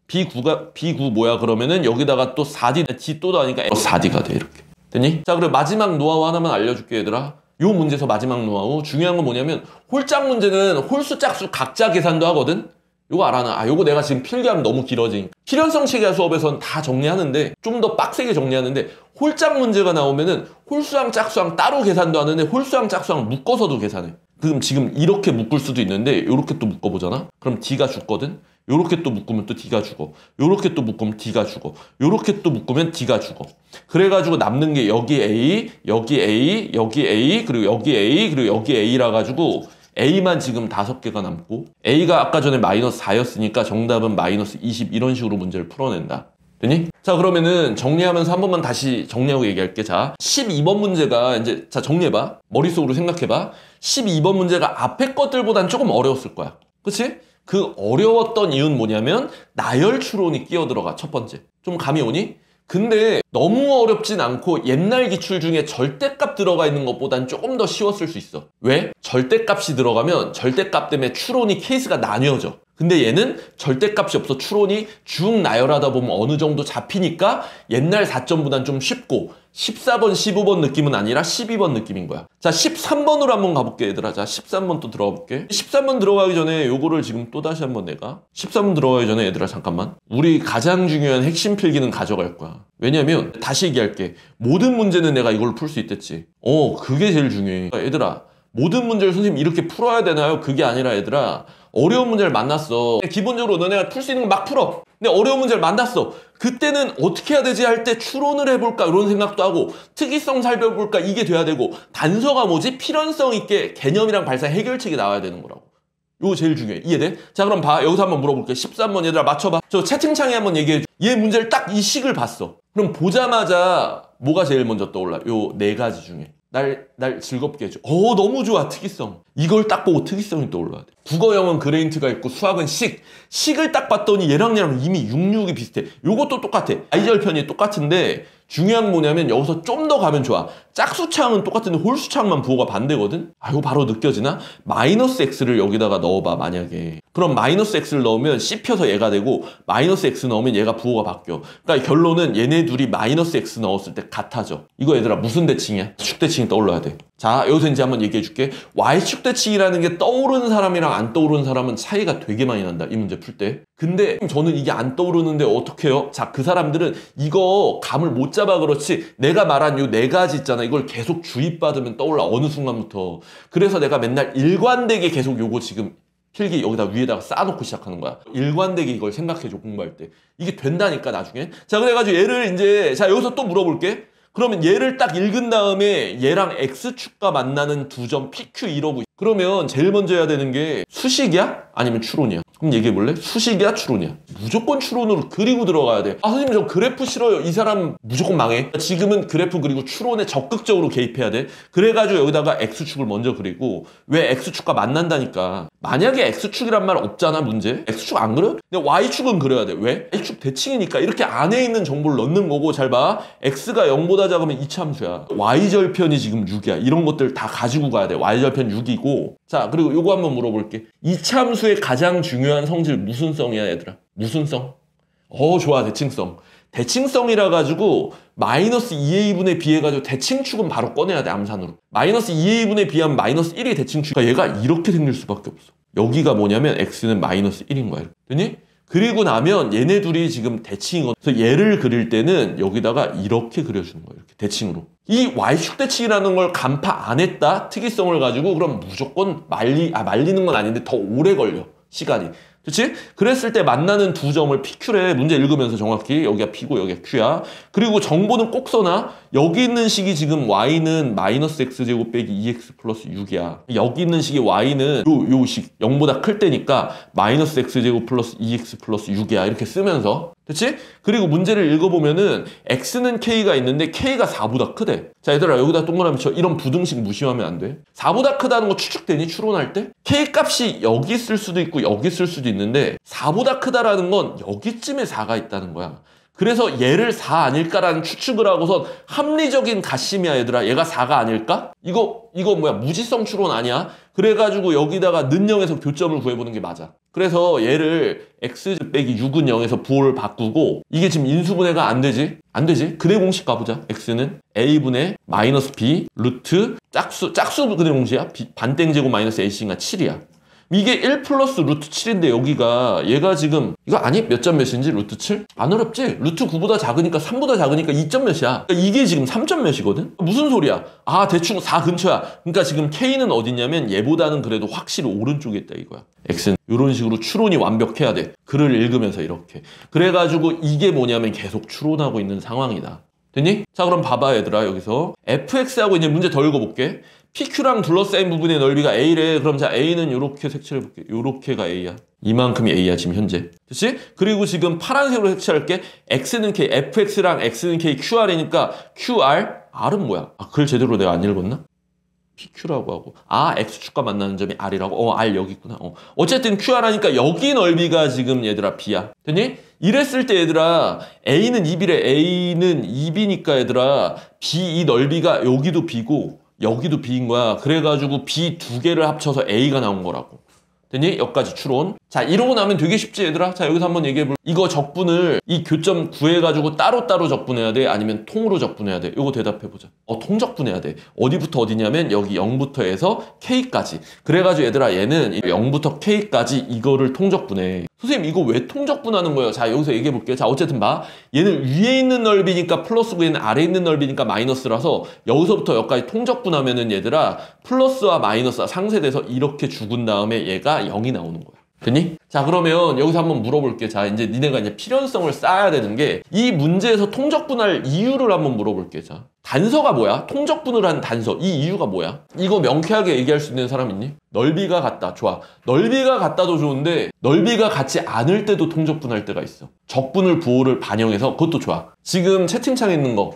B9 뭐야 그러면은 여기다가 또 4D D 또 더하니까 4D가 돼 이렇게 됐니? 자 그리고 마지막 노하우 하나만 알려줄게 얘들아. 요 문제에서 마지막 노하우 중요한 건 뭐냐면 홀짝 문제는 홀수 짝수 각자 계산도 하거든. 요거 알아나? 요거 내가 지금 필기하면 너무 길어지니까. 필연성 체계화 수업에서는 다 정리하는데 좀 더 빡세게 정리하는데 홀짝 문제가 나오면은 홀수항 짝수항 따로 계산도 하는데 홀수항 짝수항 묶어서도 계산해. 그럼 지금 이렇게 묶을 수도 있는데 요렇게 또 묶어보잖아? 그럼 D가 죽거든? 요렇게 또 묶으면 또 D가 죽어. 요렇게 또 묶으면 D가 죽어. 요렇게 또 묶으면 D가 죽어. 그래가지고 남는 게 여기 A, 여기 A, 여기 A, 그리고 여기 A, 그리고 여기 A라 가지고 A만 지금 5개가 남고 A가 아까 전에 마이너스 4였으니까 정답은 마이너스 20 이런 식으로 문제를 풀어낸다. 되니? 자 그러면은 정리하면서 한 번만 다시 정리하고 얘기할게. 자 12번 문제가 이제 자 정리해봐. 머릿속으로 생각해봐. 12번 문제가 앞에 것들보단 조금 어려웠을 거야. 그치? 그 어려웠던 이유는 뭐냐면 나열 추론이 끼어 들어가. 첫 번째. 좀 감이 오니? 근데 너무 어렵진 않고 옛날 기출 중에 절대값 들어가 있는 것보단 조금 더 쉬웠을 수 있어. 왜? 절대값이 들어가면 절대값 때문에 추론이 케이스가 나뉘어져. 근데 얘는 절대값이 없어. 추론이 쭉 나열하다 보면 어느 정도 잡히니까 옛날 4점보단 좀 쉽고 14번, 15번 느낌은 아니라 12번 느낌인 거야. 자, 13번으로 한번 가볼게, 얘들아. 자, 13번 또 들어가 볼게. 13번 들어가기 전에 요거를 지금 또 다시 한번 내가 13번 들어가기 전에 얘들아 잠깐만. 우리 가장 중요한 핵심 필기는 가져갈 거야. 왜냐면 다시 얘기할게. 모든 문제는 내가 이걸 풀 수 있댔지. 그게 제일 중요해. 얘들아, 모든 문제를 선생님 이렇게 풀어야 되나요? 그게 아니라 얘들아, 어려운 문제를 만났어. 기본적으로 너네가 풀 수 있는 건 막 풀어. 근데 어려운 문제를 만났어. 그때는 어떻게 해야 되지 할 때 추론을 해볼까 이런 생각도 하고, 특이성 살펴볼까 이게 돼야 되고, 단서가 뭐지? 필연성 있게 개념이랑 발상 해결책이 나와야 되는 거라고. 이거 제일 중요해. 이해돼? 자, 그럼 봐. 여기서 한번 물어볼게. 13번 얘들아 맞춰봐. 저 채팅창에 한번 얘기해줘. 얘 문제를 딱 이 식을 봤어. 그럼 보자마자 뭐가 제일 먼저 떠올라? 요 네 가지 중에. 날 즐겁게 해줘. 너무 좋아. 특이성. 이걸 딱 보고 특이성이 떠올라야 돼. 국어, 영어는 그레인트가 있고 수학은 식. 식을 딱 봤더니 얘랑 이미 66이 비슷해. 요것도 똑같아. I절편이 똑같은데 중요한 건 뭐냐면 여기서 좀 더 가면 좋아. 짝수창은 똑같은데 홀수창만 부호가 반대거든? 이거 바로 느껴지나? 마이너스 X를 여기다가 넣어봐, 만약에. 그럼 마이너스 X를 넣으면 씹혀서 얘가 되고, 마이너스 X 넣으면 얘가 부호가 바뀌어. 그러니까 결론은 얘네 둘이 마이너스 X 넣었을 때 같아져. 이거 얘들아 무슨 대칭이야? 축대칭이 떠올라야 돼. 자, 여기서 이제 한번 얘기해 줄게. Y축 대칭이라는 게 떠오르는 사람이랑 안 떠오르는 사람은 차이가 되게 많이 난다, 이 문제 풀 때. 근데 저는 이게 안 떠오르는데 어떻게 해요? 자, 그 사람들은 이거 감을 못 잡아 그렇지, 내가 말한 요 네 가지 있잖아, 이걸 계속 주입받으면 떠올라, 어느 순간부터. 그래서 내가 맨날 일관되게 계속 요거 지금 필기 여기다 위에다가 쌓아놓고 시작하는 거야. 일관되게 이걸 생각해줘, 공부할 때. 이게 된다니까, 나중에. 자, 그래가지고 얘를 이제, 자, 여기서 또 물어볼게. 그러면 얘를 딱 읽은 다음에 얘랑 X축과 만나는 두 점 PQ 이러고, 그러면 제일 먼저 해야 되는 게 수식이야? 아니면 추론이야? 그럼 얘기해볼래? 수식이야? 추론이야? 무조건 추론으로 그리고 들어가야 돼. 선생님 저 그래프 싫어요. 이 사람 무조건 망해. 지금은 그래프 그리고 추론에 적극적으로 개입해야 돼. 그래가지고 여기다가 X축을 먼저 그리고, 왜 X축과 만난다니까. 만약에 X축이란 말 없잖아, 문제. X축 안 그려? 근데 Y축은 그려야 돼. 왜? X축 대칭이니까. 이렇게 안에 있는 정보를 넣는 거고, 잘 봐. X가 0보다 작으면 이차함수야. Y절편이 지금 6이야. 이런 것들 다 가지고 가야 돼. Y절편 6이고. 자, 그리고 요거 한번 물어볼게. 이차함수의 가장 중요한 성질 무슨 성이야, 얘들아? 무슨 성? 좋아. 대칭성. 대칭성이라 가지고 마이너스 2a분의 b 해가지고 대칭축은 바로 꺼내야 돼, 암산으로. 마이너스 2a분의 b하면 마이너스 1이 대칭축. 그러니까 얘가 이렇게 생길 수밖에 없어. 여기가 뭐냐면 x는 마이너스 1인 거야. 됐니? 그리고 나면 얘네 둘이 지금 대칭이거든. 그래서 얘를 그릴 때는 여기다가 이렇게 그려주는 거예요. 이렇게 대칭으로. 이 Y축 대칭이라는 걸 간파 안 했다? 특이성을 가지고 그럼 무조건 말리는 건 아닌데 더 오래 걸려, 시간이. 그렇지? 그랬을 때 만나는 두 점을 PQ래. 문제 읽으면서 정확히 여기가 P고 여기가 Q야. 그리고 정보는 꼭 써놔. 여기 있는 식이 지금 Y는 마이너스 X제곱 빼기 2X 플러스 6이야. 여기 있는 식이 Y는 요 식 0보다 클 때니까 마이너스 X제곱 플러스 2X 플러스 6이야. 이렇게 쓰면서. 그치? 그리고 문제를 읽어보면은 X는 K가 있는데 K가 4보다 크대. 자, 얘들아 여기다 동그라미 쳐. 이런 부등식 무시하면 안 돼. 4보다 크다는 거 추측되니? 추론할 때? K 값이 여기 있을 수도 있고 여기 있을 수도 있는데 4보다 크다라는 건 여기쯤에 4가 있다는 거야. 그래서 얘를 4 아닐까라는 추측을 하고선 합리적인 가심이야, 얘들아. 얘가 4가 아닐까? 이거 뭐야, 무지성 추론 아니야? 그래가지고 여기다가 는 0에서 교점을 구해보는 게 맞아. 그래서 얘를 x 빼기 6은 0에서 부호를 바꾸고, 이게 지금 인수분해가 안 되지? 안 되지? 근해 공식 가보자. x는 a분의 마이너스 b 루트 짝수 근해 공식이야. 반땡제곱 마이너스 ac가 7이야. 이게 1 플러스 루트 7인데 여기가 얘가 지금 이거 아니? 몇 점 몇인지? 루트 7? 안 어렵지? 루트 9보다 작으니까 3보다 작으니까 2점 몇이야. 그러니까 이게 지금 3점 몇이거든? 무슨 소리야? 대충 4 근처야. 그러니까 지금 K는 어디냐면 얘보다는 그래도 확실히 오른쪽에 있다 이거야. X는 이런 식으로 추론이 완벽해야 돼. 글을 읽으면서 이렇게. 그래가지고 이게 뭐냐면 계속 추론하고 있는 상황이다. 됐니? 자, 그럼 봐봐 얘들아. 여기서 fx하고 이제 문제 더 읽어볼게. PQ랑 둘러싸인 부분의 넓이가 A래. 그럼 자, A는 이렇게 색칠해볼게. 요렇게가 A야. 이만큼이 A야, 지금 현재. 그치? 그리고 지금 파란색으로 색칠할게. X는 K, FX랑 X는 K, QR이니까 QR, R은 뭐야? 글 제대로 내가 안 읽었나? PQ라고 하고. X축과 만나는 점이 R이라고? R 여기 있구나. 어쨌든 QR 하니까 여기 넓이가 지금 얘들아 B야. 됐니? 이랬을 때 얘들아, A는 2B래. A는 2B니까 얘들아, B 이 넓이가 여기도 B고, 여기도 B인 거야. 그래가지고 B 두 개를 합쳐서 A가 나온 거라고. 됐니? 여기까지 추론. 자, 이러고 나면 되게 쉽지 얘들아? 자, 여기서 한번 얘기해볼. 이거 적분을 이 교점 구해가지고 따로따로 적분해야 돼? 아니면 통으로 적분해야 돼? 이거 대답해보자. 통적분해야 돼. 어디부터 어디냐면 여기 0부터 해서 K까지. 그래가지고 얘들아, 얘는 0부터 K까지 이거를 통적분해. 선생님 이거 왜 통적분하는 거예요? 자 여기서 얘기해 볼게요. 자 어쨌든 봐. 얘는 위에 있는 넓이니까 플러스고 얘는 아래에 있는 넓이니까 마이너스라서 여기서부터 여기까지 통적분하면은 얘들아 플러스와 마이너스가 상쇄돼서 이렇게 죽은 다음에 얘가 0이 나오는 거야. 됐니? 자 그러면 여기서 한번 물어볼게. 자 이제 니네가 이제 필연성을 쌓아야 되는 게 이 문제에서 통적분할 이유를 한번 물어볼게. 자 단서가 뭐야? 통적분을 한 단서. 이 이유가 뭐야? 이거 명쾌하게 얘기할 수 있는 사람 있니? 넓이가 같다. 좋아. 넓이가 같다도 좋은데 넓이가 같지 않을 때도 통적분할 때가 있어. 적분을 부호를 반영해서 그것도 좋아. 지금 채팅창에 있는 거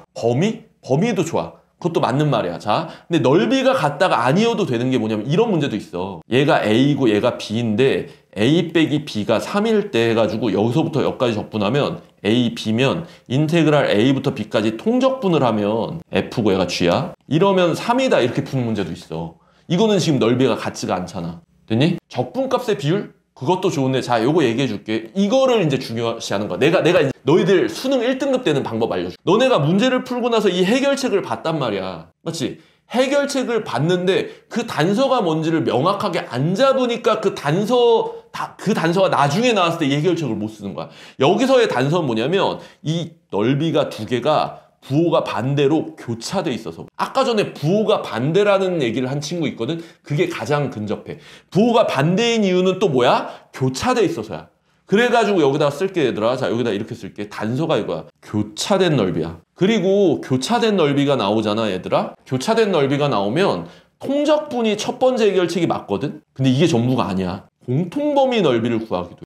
범위도 좋아. 그것도 맞는 말이야. 자, 근데 넓이가 같다가 아니어도 되는 게 뭐냐면 이런 문제도 있어. 얘가 A고 얘가 B인데 A 빼기 B가 3일 때 해가지고 여기서부터 여기까지 적분하면 A, B면 인테그랄 A부터 B까지 통적분을 하면 F고 얘가 G야. 이러면 3이다 이렇게 푸는 문제도 있어. 이거는 지금 넓이가 같지가 않잖아. 됐니? 적분값의 비율? 그것도 좋은데 자 요거 얘기해 줄게. 이거를 이제 중요시하는 거야. 내가 이제 너희들 수능 1등급 되는 방법 알려줄게. 너네가 문제를 풀고 나서 이 해결책을 봤단 말이야. 맞지? 해결책을 봤는데 그 단서가 뭔지를 명확하게 안 잡으니까 그 단서가 나중에 나왔을 때 이 해결책을 못 쓰는 거야. 여기서의 단서는 뭐냐면 이 넓이가 두 개가 부호가 반대로 교차돼 있어서. 아까 전에 부호가 반대라는 얘기를 한 친구 있거든. 그게 가장 근접해. 부호가 반대인 이유는 또 뭐야? 교차돼 있어서야. 그래가지고 여기다 쓸게 얘들아. 자 여기다 이렇게 쓸게. 단서가 이거야. 교차된 넓이야. 그리고 교차된 넓이가 나오잖아 얘들아. 교차된 넓이가 나오면 통적분이 첫 번째 해결책이 맞거든. 근데 이게 전부가 아니야. 공통범위 넓이를 구하기도 해.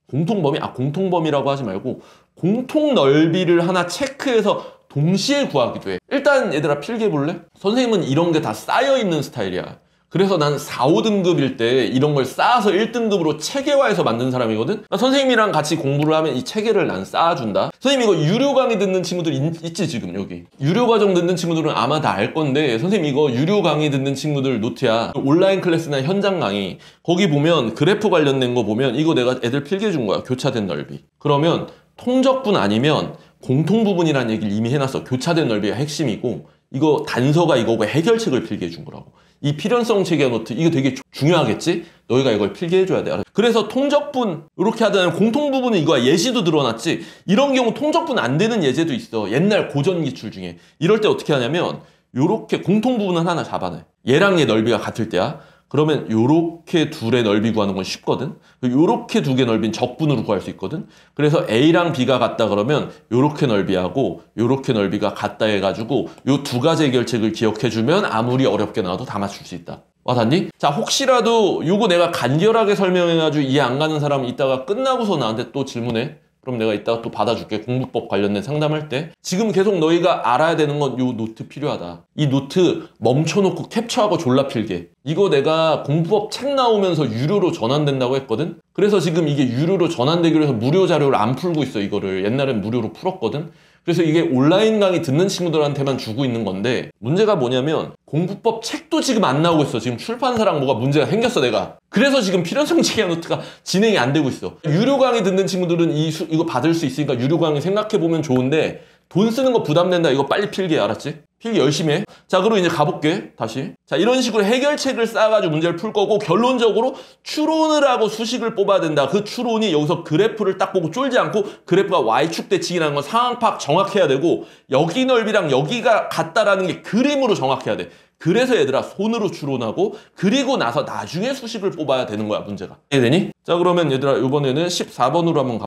공통범위라고 하지 말고 공통 넓이를 하나 체크해서 동시에 구하기도 해. 일단 얘들아 필기해 볼래? 선생님은 이런 게 다 쌓여있는 스타일이야. 그래서 난 4, 5등급일 때 이런 걸 쌓아서 1등급으로 체계화해서 만든 사람이거든? 선생님이랑 같이 공부를 하면 이 체계를 난 쌓아준다. 선생님 이거 유료 강의 듣는 친구들 있지 지금 여기. 유료 과정 듣는 친구들은 아마 다 알 건데 선생님 이거 유료 강의 듣는 친구들 노트야. 온라인 클래스나 현장 강의 거기 보면 그래프 관련된 거 보면 이거 내가 애들 필기해 준 거야. 교차된 넓이. 그러면 통적분 아니면 공통부분이라는 얘기를 이미 해놨어. 교차된 넓이가 핵심이고 이거 단서가 이거고 해결책을 필기해 준 거라고. 이 필연성 체계 노트 이거 되게 중요하겠지? 너희가 이걸 필기해 줘야 돼. 그래서 통적분 이렇게 하다는 공통부분은 이거야. 예시도 드러났지? 이런 경우 통적분 안 되는 예제도 있어. 옛날 고전 기출 중에. 이럴 때 어떻게 하냐면 요렇게 공통부분은 하나 잡아내. 얘랑 얘 넓이가 같을 때야. 그러면 요렇게 둘의 넓이 구하는 건 쉽거든. 요렇게 두 개 넓이는 적분으로 구할 수 있거든. 그래서 A랑 B가 같다 그러면 요렇게 넓이하고 요렇게 넓이가 같다 해가지고 요 두 가지 해결책을 기억해주면 아무리 어렵게 나와도 다 맞출 수 있다. 와닿니? 자 혹시라도 요거 내가 간결하게 설명해가지고 이해 안 가는 사람은 이따가 끝나고서 나한테 또 질문해. 그럼 내가 이따가 또 받아줄게. 공부법 관련된 상담할 때. 지금 계속 너희가 알아야 되는 건 요 노트 필요하다. 이 노트 멈춰놓고 캡처하고 졸라 필게. 이거 내가 공부법 책 나오면서 유료로 전환된다고 했거든? 그래서 지금 이게 유료로 전환되기로 해서 무료 자료를 안 풀고 있어. 이거를 옛날엔 무료로 풀었거든? 그래서 이게 온라인 강의 듣는 친구들한테만 주고 있는 건데 문제가 뭐냐면 공부법 책도 지금 안 나오고 있어. 지금 출판사랑 뭐가 문제가 생겼어 내가. 그래서 지금 필연성 체계 노트가 진행이 안 되고 있어. 유료 강의 듣는 친구들은 이거 받을 수 있으니까 유료 강의 생각해보면 좋은데 돈 쓰는 거 부담된다. 이거 빨리 필기해. 알았지? 필기 열심히 해. 자 그리고 이제 가볼게. 다시. 자 이런 식으로 해결책을 쌓아가지고 문제를 풀 거고 결론적으로 추론을 하고 수식을 뽑아야 된다. 그 추론이 여기서 그래프를 딱 보고 쫄지 않고 그래프가 Y축 대칭이라는 건 상황 파악 정확해야 되고 여기 넓이랑 여기가 같다라는 게 그림으로 정확해야 돼. 그래서 얘들아 손으로 추론하고 그리고 나서 나중에 수식을 뽑아야 되는 거야 문제가. 이해되니? 자 그러면 얘들아 이번에는 14번으로 한번 가.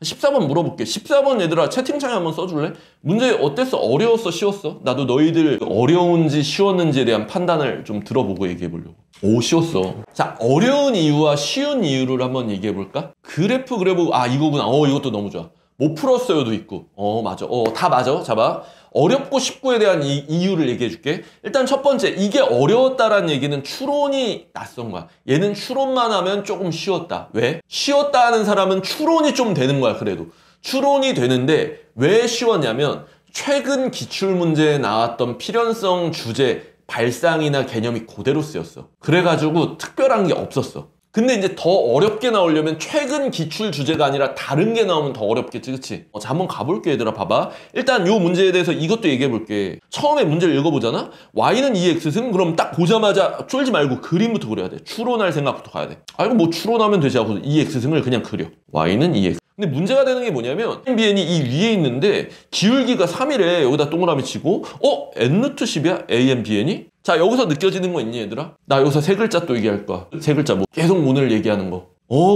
14번 물어볼게. 14번 얘들아 채팅창에 한번 써줄래? 문제 어땠어? 어려웠어? 쉬웠어? 나도 너희들 어려운지 쉬웠는지에 대한 판단을 좀 들어보고 얘기해보려고. 오 쉬웠어. 자 어려운 이유와 쉬운 이유를 한번 얘기해볼까? 그래프 그래보고 아 이거구나. 이것도 너무 좋아. 못 풀었어요도 있고. 맞아. 다 맞아. 잡아. 어렵고 쉽고에 대한 이유를 얘기해 줄게. 일단 첫 번째, 이게 어려웠다라는 얘기는 추론이 낯선 거야. 얘는 추론만 하면 조금 쉬웠다. 왜? 쉬웠다 하는 사람은 추론이 좀 되는 거야, 그래도. 추론이 되는데 왜 쉬웠냐면 최근 기출문제에 나왔던 필연성 주제 발상이나 개념이 그대로 쓰였어. 그래가지고 특별한 게 없었어. 근데 이제 더 어렵게 나오려면 최근 기출 주제가 아니라 다른 게 나오면 더 어렵겠지, 그치? 자, 한번 가볼게, 얘들아. 봐봐. 일단 요 문제에 대해서 이것도 얘기해볼게. 처음에 문제를 읽어보잖아? y는 2x승? 그럼 딱 보자마자 쫄지 말고 그림부터 그려야 돼. 추론할 생각부터 가야 돼. 아, 이거 뭐 추론하면 되지 하고 2x승을 그냥 그려. y는 2x. 근데 문제가 되는 게 뭐냐면 bn이 이 위에 있는데 기울기가 3이래. 여기다 동그라미 치고 n-10이야? an, bn이? 자, 여기서 느껴지는 거 있니, 얘들아? 나 여기서 세 글자 또 얘기할 거야. 세 글자 뭐 계속 오늘 얘기하는 거.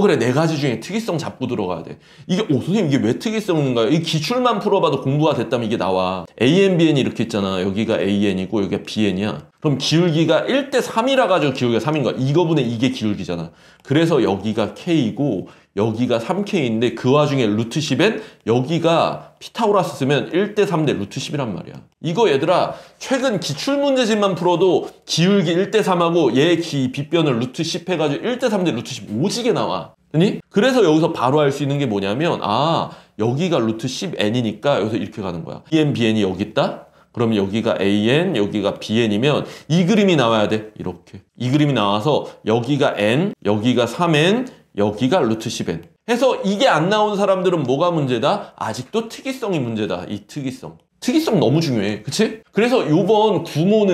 그래, 네 가지 중에 특이성 잡고 들어가야 돼. 이게 선생님 이게 왜 특이성인가요? 이 기출만 풀어봐도 공부가 됐다면 이게 나와. an, bn이 이렇게 있잖아. 여기가 an이고 여기가 bn이야. 그럼 기울기가 1대3이라 가지고 기울기가 3인 거야. 이거분의 이게 기울기잖아. 그래서 여기가 k이고 여기가 3k인데 그 와중에 루트 10엔 여기가 피타고라스 쓰면 1대3 대 루트 10이란 말이야. 이거 얘들아 최근 기출문제집만 풀어도 기울기 1대3하고 얘 빗변을 루트 10 해가지고 1대3 대 루트 10 오지게 나와. 아니? 그래서 여기서 바로 알 수 있는 게 뭐냐면 여기가 루트 10n이니까 여기서 이렇게 가는 거야. bn, bn이 여기 있다? 그러면 여기가 an, 여기가 bn이면 이 그림이 나와야 돼. 이렇게. 이 그림이 나와서 여기가 n, 여기가 3n, 여기가 루트 10n. 해서 이게 안 나온 사람들은 뭐가 문제다? 아직도 특이성이 문제다. 이 특이성. 특이성 너무 중요해. 그치? 그래서 요번 구모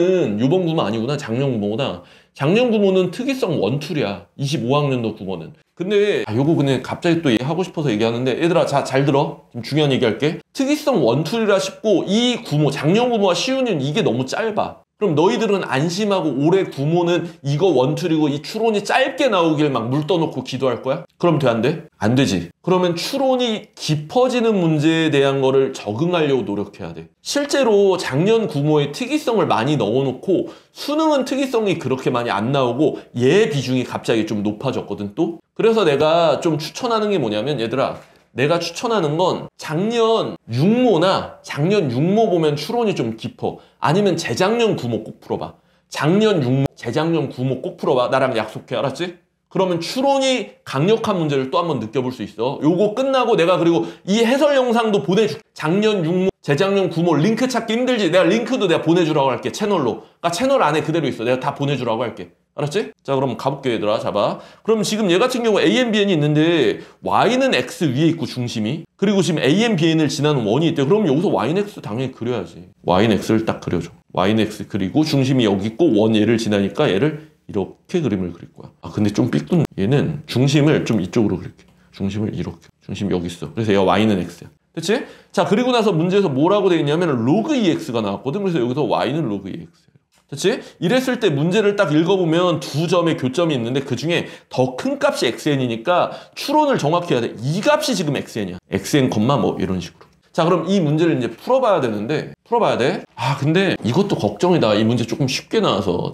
아니구나. 작년 구모구나. 작년 구모는 특이성 원툴이야. 25학년도 구모는. 근데 요거 그냥 갑자기 또 하고 싶어서 얘기하는데 얘들아 잘 들어. 좀 중요한 얘기 할게. 특이성 원툴이라 싶고 이 구모, 작년 구모와 시우는 이게 너무 짧아. 그럼 너희들은 안심하고 올해 구모는 이거 원툴이고 이 추론이 짧게 나오길 막 물 떠놓고 기도할 거야? 그럼 돼, 안 돼? 안 되지. 그러면 추론이 깊어지는 문제에 대한 거를 적응하려고 노력해야 돼. 실제로 작년 구모에 특이성을 많이 넣어놓고 수능은 특이성이 그렇게 많이 안 나오고 얘 비중이 갑자기 좀 높아졌거든 또? 그래서 내가 좀 추천하는 게 뭐냐면 얘들아 내가 추천하는 건 작년 6모 보면 추론이 좀 깊어. 아니면 재작년 9모 꼭 풀어봐. 작년 6모, 재작년 9모 꼭 풀어봐. 나랑 약속해. 알았지? 그러면 추론이 강력한 문제를 또 한번 느껴볼 수 있어. 요거 끝나고 내가 그리고 이 해설 영상도 보내줄게. 작년 6모, 재작년 9모 링크 찾기 힘들지? 내가 링크도 내가 보내주라고 할게. 채널로. 그러니까 채널 안에 그대로 있어. 내가 다 보내주라고 할게. 알았지? 자, 그럼 가볼게, 얘들아. 잡아. 그럼 지금 얘 같은 경우 a n, bn이 있는데 y는 x 위에 있고 중심이. 그리고 지금 a n, bn을 지나는 원이 있대. 그럼 여기서 y는 x 당연히 그려야지. y는 x를 딱 그려줘. y는 x 그리고 중심이 여기 있고 원 얘를 지나니까 얘를 이렇게 그림을 그릴 거야. 근데 좀 삐끗. 얘는 중심을 좀 이쪽으로 그릴게. 중심을 이렇게. 중심이 여기 있어. 그래서 얘가 y는 x야. 됐지? 자, 그리고 나서 문제에서 뭐라고 되어 있냐면 로그 2x가 나왔거든. 그래서 여기서 y는 로그 2x. 그치? 이랬을 때 문제를 딱 읽어보면 두 점의 교점이 있는데 그 중에 더 큰 값이 xn이니까 추론을 정확히 해야 돼. 이 값이 지금 xn이야. xn, 뭐 이런 식으로. 자, 그럼 이 문제를 이제 풀어봐야 되는데 풀어봐야 돼. 근데 이것도 걱정이다. 이 문제 조금 쉽게 나와서.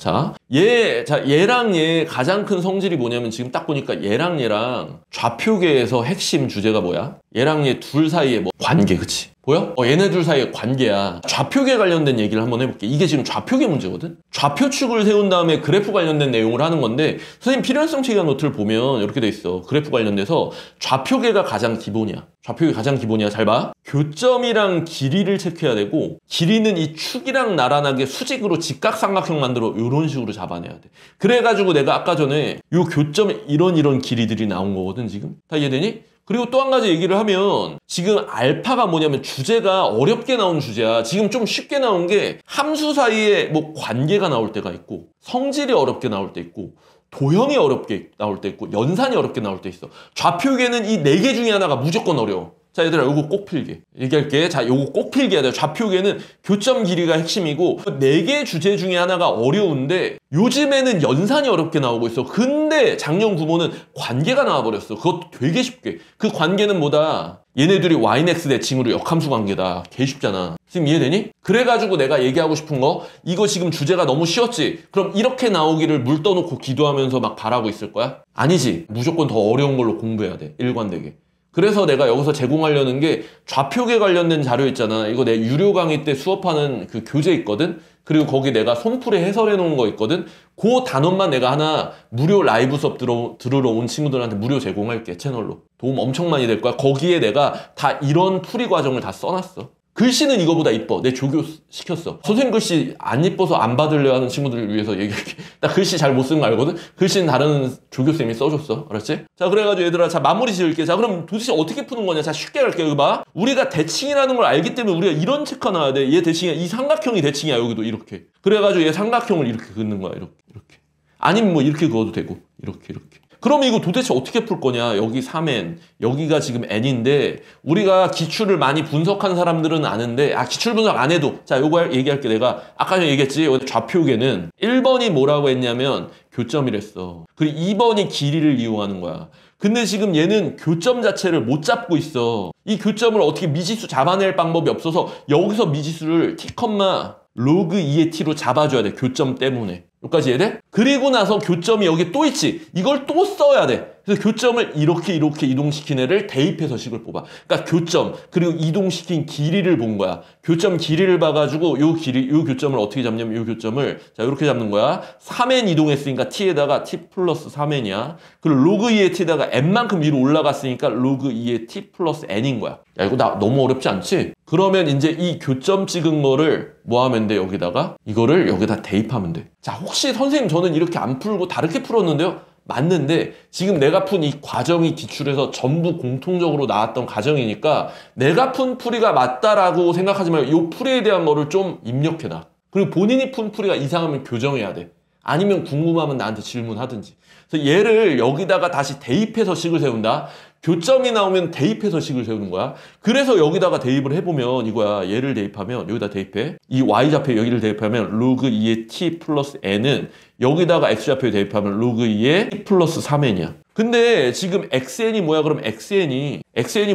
얘랑 얘 가장 큰 성질이 뭐냐면 지금 딱 보니까 얘랑 좌표계에서 핵심 주제가 뭐야? 얘랑 얘 둘 사이의 관계, 그치? 보여? 얘네 둘 사이의 관계야. 좌표계 관련된 얘기를 한번 해볼게. 이게 지금 좌표계 문제거든? 좌표축을 세운 다음에 그래프 관련된 내용을 하는 건데 선생님 필연성 체계화 노트를 보면 이렇게 돼 있어. 그래프 관련돼서 좌표계가 가장 기본이야. 좌표계 가장 기본이야. 잘 봐. 교점이랑 길이를 체크해야 되고 길이는 이 축이랑 나란하게 수직으로 직각삼각형 만들어 이런 식으로 잡아내야 돼. 그래가지고 내가 아까 전에 요 교점에 이런 길이들이 나온 거거든 지금. 다 이해되니? 그리고 또 한 가지 얘기를 하면 지금 알파가 뭐냐면 주제가 어렵게 나온 주제야. 지금 좀 쉽게 나온 게 함수 사이에 관계가 나올 때가 있고 성질이 어렵게 나올 때 있고 도형이 어렵게 나올 때 있고 연산이 어렵게 나올 때 있어. 좌표계는 이 4개 중에 하나가 무조건 어려워. 자, 얘들아, 요거 꼭 필기. 얘기할게. 자, 요거 꼭 필기해야 돼요. 좌표계는 교점 길이가 핵심이고 4개 주제 중에 하나가 어려운데 요즘에는 연산이 어렵게 나오고 있어. 근데 작년 구모는 관계가 나와버렸어. 그것도 되게 쉽게. 그 관계는 뭐다? 얘네들이 yx 대칭으로 역함수 관계다. 개 쉽잖아. 지금 이해되니? 그래가지고 내가 얘기하고 싶은 거 이거 지금 주제가 너무 쉬웠지? 그럼 이렇게 나오기를 물 떠놓고 기도하면서 막 바라고 있을 거야? 아니지. 무조건 더 어려운 걸로 공부해야 돼. 일관되게. 그래서 내가 여기서 제공하려는 게 좌표계 관련된 자료 있잖아. 이거 내 유료 강의 때 수업하는 그 교재 있거든? 그리고 거기 내가 손풀에 해설해 놓은 거 있거든? 그 단원만 내가 하나 무료 라이브 수업 들으러 온 친구들한테 무료 제공할게. 채널로. 도움 엄청 많이 될 거야. 거기에 내가 다 이런 풀이 과정을 다 써놨어. 글씨는 이거보다 이뻐. 내 조교 시켰어. 선생님 글씨 안 이뻐서 안 받으려 하는 친구들을 위해서 얘기할게. 나 글씨 잘 못 쓰는 거 알거든? 글씨는 다른 조교쌤이 써줬어. 알았지? 자, 그래가지고 얘들아, 자, 마무리 지을게. 자, 그럼 도대체 어떻게 푸는 거냐? 자, 쉽게 갈게. 여기 봐. 우리가 대칭이라는 걸 알기 때문에 우리가 이런 체크 나와야 돼. 얘 대칭이야. 이 삼각형이 대칭이야. 여기도 이렇게. 그래가지고 얘 삼각형을 이렇게 긋는 거야. 이렇게. 아니면 뭐 이렇게 그어도 되고. 이렇게. 그러면 이거 도대체 어떻게 풀 거냐? 여기 3n, 여기가 지금 n인데 우리가 기출을 많이 분석한 사람들은 아는데 기출 분석 안 해도 자, 요거 얘기할게. 내가 아까 전에 얘기했지. 여기 좌표계는 1번이 뭐라고 했냐면 교점이랬어. 그리고 2번이 길이를 이용하는 거야. 근데 지금 얘는 교점 자체를 못 잡고 있어. 이 교점을 어떻게 미지수 잡아낼 방법이 없어서 여기서 미지수를 t, 로그 2의 t로 잡아줘야 돼. 교점 때문에. 여기까지 이해돼? 그리고 나서 교점이 여기 또 있지. 이걸 또 써야 돼. 그래서 교점을 이렇게 이동시킨 애를 대입해서 식을 뽑아. 그러니까 교점 그리고 이동시킨 길이를 본 거야. 교점 길이를 봐가지고 요 교점을 어떻게 잡냐면 요 교점을 자 이렇게 잡는 거야. 3n 이동했으니까 t에다가 t 플러스 3n이야. 그리고 로그 2의 t에다가 n만큼 위로 올라갔으니까 로그 2의 t 플러스 n인 거야. 야 이거 너무 어렵지 않지? 그러면 이제 이 교점 찍은 거를 뭐 하면 돼? 여기다가 이거를 여기다 대입하면 돼. 자 혹시 선생님 저는 이렇게 안 풀고 다르게 풀었는데요? 맞는데 지금 내가 푼 이 과정이 기출에서 전부 공통적으로 나왔던 과정이니까 내가 푼 풀이가 맞다라고 생각하지 말고 이 풀이에 대한 거를 좀 입력해놔. 그리고 본인이 푼 풀이가 이상하면 교정해야 돼. 아니면 궁금하면 나한테 질문하든지. 그래서 얘를 여기다가 다시 대입해서 식을 세운다. 교점이 나오면 대입해서 식을 세우는 거야. 그래서 여기다가 대입을 해보면 이거야. 얘를 대입하면 여기다 대입해. 이 y좌표 여기를 대입하면 로그 2의 t 플러스 n은 여기다가 x좌표에 대입하면 로그 2의 t 플러스 3n이야. 근데 지금 xn이 뭐야? 그럼 xn이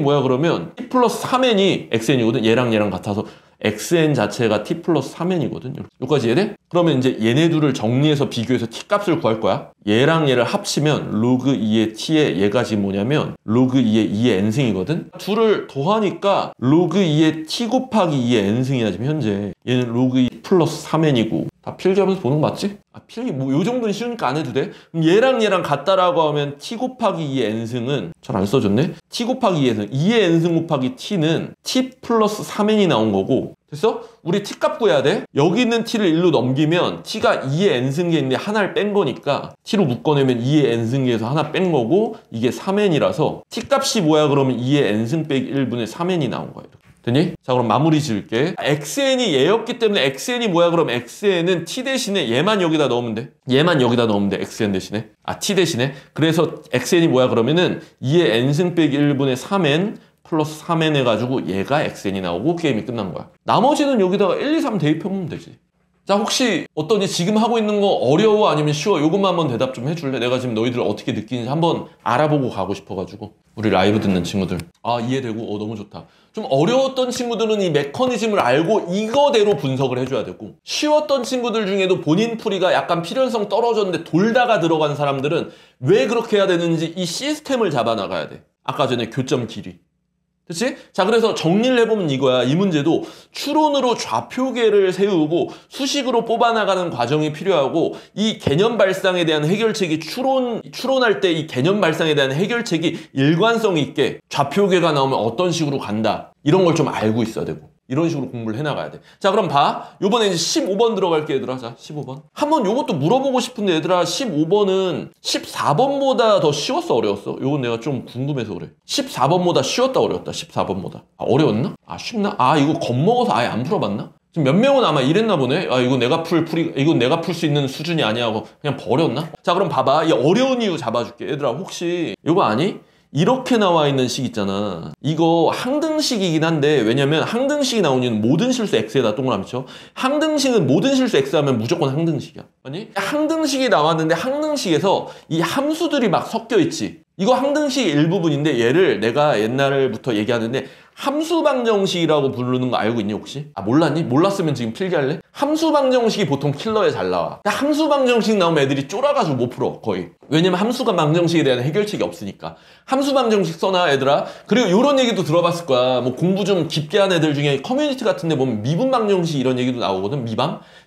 뭐야? 그러면 t 플러스 3n이 xn이거든. 얘랑 같아서 xn 자체가 t 플러스 3n이거든. 여기까지 이해돼? 그러면 이제 얘네 둘을 정리해서 비교해서 t 값을 구할 거야. 얘랑 얘를 합치면 로그 2의 t에 얘가 지금 뭐냐면 로그 2의 2의 n승이거든. 둘을 더하니까 로그 2의 t 곱하기 2의 n승이야 지금 현재. 얘는 로그 2 플러스 3n이고 다 필기하면서 보는 거 맞지? 필기 뭐 요 정도는 쉬우니까 안 해도 돼? 그럼 얘랑 같다라고 하면 t 곱하기 2의 n승은 잘 안 써졌네? t 곱하기 2의 n승 2의 n승 곱하기 t는 t 플러스 3n이 나온 거고 됐어? 우리 t 값 구해야 돼? 여기 있는 t를 1로 넘기면 t가 2의 n승계에 있는데 하나를 뺀 거니까 t로 묶어내면 2의 n승계에서 하나 뺀 거고 이게 3n이라서 t 값이 뭐야? 그러면 2의 n승 빼기 1분의 3n이 나온 거야. 됐니? 자 그럼 마무리 지을게. xn이 얘였기 때문에 xn이 뭐야? 그럼 xn은 t 대신에 얘만 여기다 넣으면 돼. 얘만 여기다 넣으면 돼. xn 대신에. t 대신에. 그래서 xn이 뭐야? 그러면은 2의 n승 빼기 1분의 3n 플러스 3n 해가지고 얘가 xn이 나오고 게임이 끝난 거야. 나머지는 여기다가 1, 2, 3 대입해보면 되지. 자 혹시 어떠니? 지금 하고 있는 거 어려워? 아니면 쉬워? 요것만 한번 대답 좀 해줄래? 내가 지금 너희들 어떻게 느끼는지 한번 알아보고 가고 싶어가지고. 우리 라이브 듣는 친구들 이해되고 너무 좋다. 좀 어려웠던 친구들은 이 메커니즘을 알고 이거대로 분석을 해줘야 되고 쉬웠던 친구들 중에도 본인 풀이가 약간 필연성 떨어졌는데 돌다가 들어간 사람들은 왜 그렇게 해야 되는지 이 시스템을 잡아나가야 돼. 아까 전에 교점 길이. 그치? 자 그래서 정리를 해보면 이거야. 이 문제도 추론으로 좌표계를 세우고 수식으로 뽑아나가는 과정이 필요하고 이 개념 발상에 대한 해결책이 추론할 때 이 개념 발상에 대한 해결책이 일관성 있게 좌표계가 나오면 어떤 식으로 간다 이런 걸 좀 알고 있어야 되고 이런 식으로 공부를 해나가야 돼. 자 그럼 봐. 요번에 이제 15번 들어갈게 얘들아. 자 15번 한번 요것도 물어보고 싶은데 얘들아 15번은 14번보다 더 쉬웠어 어려웠어? 요건 내가 좀 궁금해서 그래. 14번보다 쉬웠다 어려웠다? 14번보다 어려웠나? 쉽나? 이거 겁먹어서 아예 안 풀어봤나? 지금 몇 명은 아마 이랬나 보네. 이거 내가 이건 내가 풀 수 있는 수준이 아니야 하고 그냥 버렸나? 자 그럼 봐봐. 이 어려운 이유 잡아줄게. 얘들아 혹시 이거 아니? 이렇게 나와 있는 식 있잖아. 이거 항등식이긴 한데 왜냐면 항등식이 나온 이유는 모든 실수 x에다 동그라미 쳐. 항등식은 모든 실수 x 하면 무조건 항등식이야. 아니? 항등식이 나왔는데 항등식에서 이 함수들이 막 섞여 있지. 이거 항등식의 일부분인데 얘를 내가 옛날부터 얘기하는데 함수방정식이라고 부르는 거 알고 있니 혹시? 몰랐니? 몰랐으면 지금 필기할래? 함수방정식이 보통 킬러에 잘 나와. 함수방정식 나오면 애들이 쫄아가지고 못 풀어 거의. 왜냐면 함수방정식에 대한 해결책이 없으니까. 함수방정식 써놔 얘들아. 그리고 이런 얘기도 들어봤을 거야. 뭐 공부 좀 깊게 한 애들 중에 커뮤니티 같은 데 보면 미분방정식 이런 얘기도 나오거든.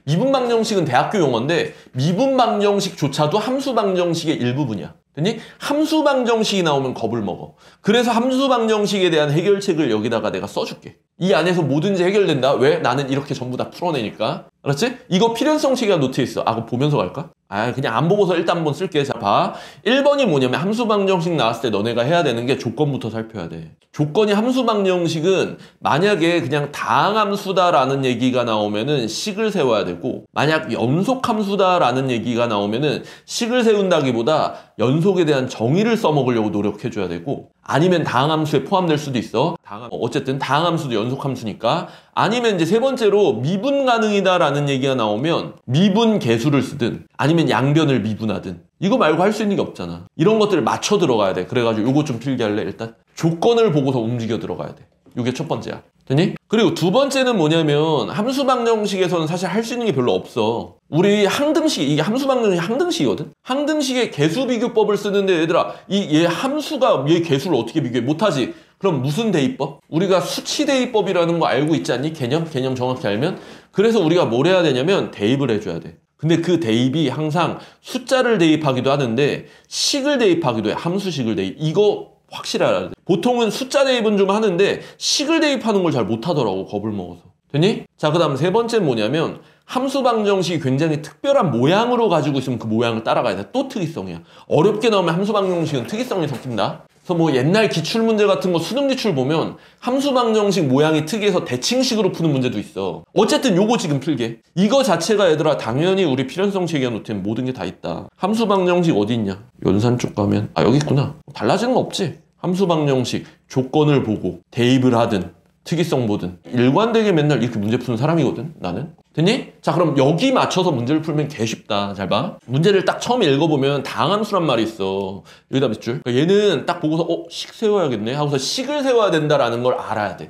미분방정식은 대학교 용어인데 미분방정식조차도 함수방정식의 일부분이야. 됐니? 함수 방정식이 나오면 겁을 먹어. 그래서 함수 방정식에 대한 해결책을 여기다가 내가 써줄게. 이 안에서 뭐든지 해결된다. 왜? 나는 이렇게 전부 다 풀어내니까. 알았지? 이거 필연성식이가 노트에 있어. 아, 그거 보면서 갈까? 아, 그냥 안 보고서 일단 한번 쓸게. 자, 봐. 1번이 뭐냐면 함수 방정식 나왔을 때 너네가 해야 되는 게 조건부터 살펴야 돼. 조건이 함수 방정식은 만약에 그냥 다항함수다라는 얘기가 나오면은 식을 세워야 되고, 만약 연속함수다라는 얘기가 나오면은 식을 세운다기보다 연속에 대한 정의를 써먹으려고 노력해줘야 되고, 아니면 다항함수에 포함될 수도 있어. 어쨌든 다항함수도 연속함수니까. 아니면 이제 세 번째로 미분 가능이다라는 얘기가 나오면 미분 계수를 쓰든 아니면 양변을 미분하든 이거 말고 할 수 있는 게 없잖아. 이런 것들을 맞춰 들어가야 돼. 그래가지고 요거 좀 필기할래. 일단 조건을 보고서 움직여 들어가야 돼. 이게 첫 번째야. 됐니? 그리고 두 번째는 뭐냐면 함수 방정식에서는 사실 할 수 있는 게 별로 없어. 우리 항등식, 이게 함수 방정식 항등식이거든? 항등식의 개수 비교법을 쓰는데 얘들아, 얘 함수가 얘 개수를 어떻게 비교해? 못하지. 그럼 무슨 대입법? 우리가 수치 대입법이라는 거 알고 있지 않니? 개념 정확히 알면? 그래서 우리가 뭘 해야 되냐면 대입을 해줘야 돼. 근데 그 대입이 항상 숫자를 대입하기도 하는데 식을 대입하기도 해. 함수식을 대입. 이거 확실히 알아야 돼. 보통은 숫자 대입은 좀 하는데 식을 대입하는 걸 잘 못하더라고. 겁을 먹어서. 됐니? 자, 그 다음 세 번째는 뭐냐면 함수 방정식이 굉장히 특별한 모양으로 가지고 있으면 그 모양을 따라가야 돼. 또 특이성이야. 어렵게 나오면 함수 방정식은 특이성이 섞인다. 그래서 뭐 옛날 기출문제 같은 거 수능 기출 보면 함수 방정식 모양이 특이해서 대칭식으로 푸는 문제도 있어. 어쨌든 요거 지금 필게. 이거 자체가 얘들아 당연히 우리 필연성 체계화 노트엔 모든 게 다 있다. 함수 방정식 어디 있냐? 연산 쪽 가면 아 여기 있구나. 달라지는 거 없지. 함수 방정식 조건을 보고 대입을 하든 특이성 보든 일관되게 맨날 이렇게 문제 푸는 사람이거든 나는. 됐니? 자, 그럼 여기 맞춰서 문제를 풀면 개 쉽다. 잘 봐. 문제를 딱 처음에 읽어보면 다항함수란 말이 있어. 여기다 몇 줄? 그러니까 얘는 딱 보고서 식 세워야겠네 하고서 식을 세워야 된다라는 걸 알아야 돼.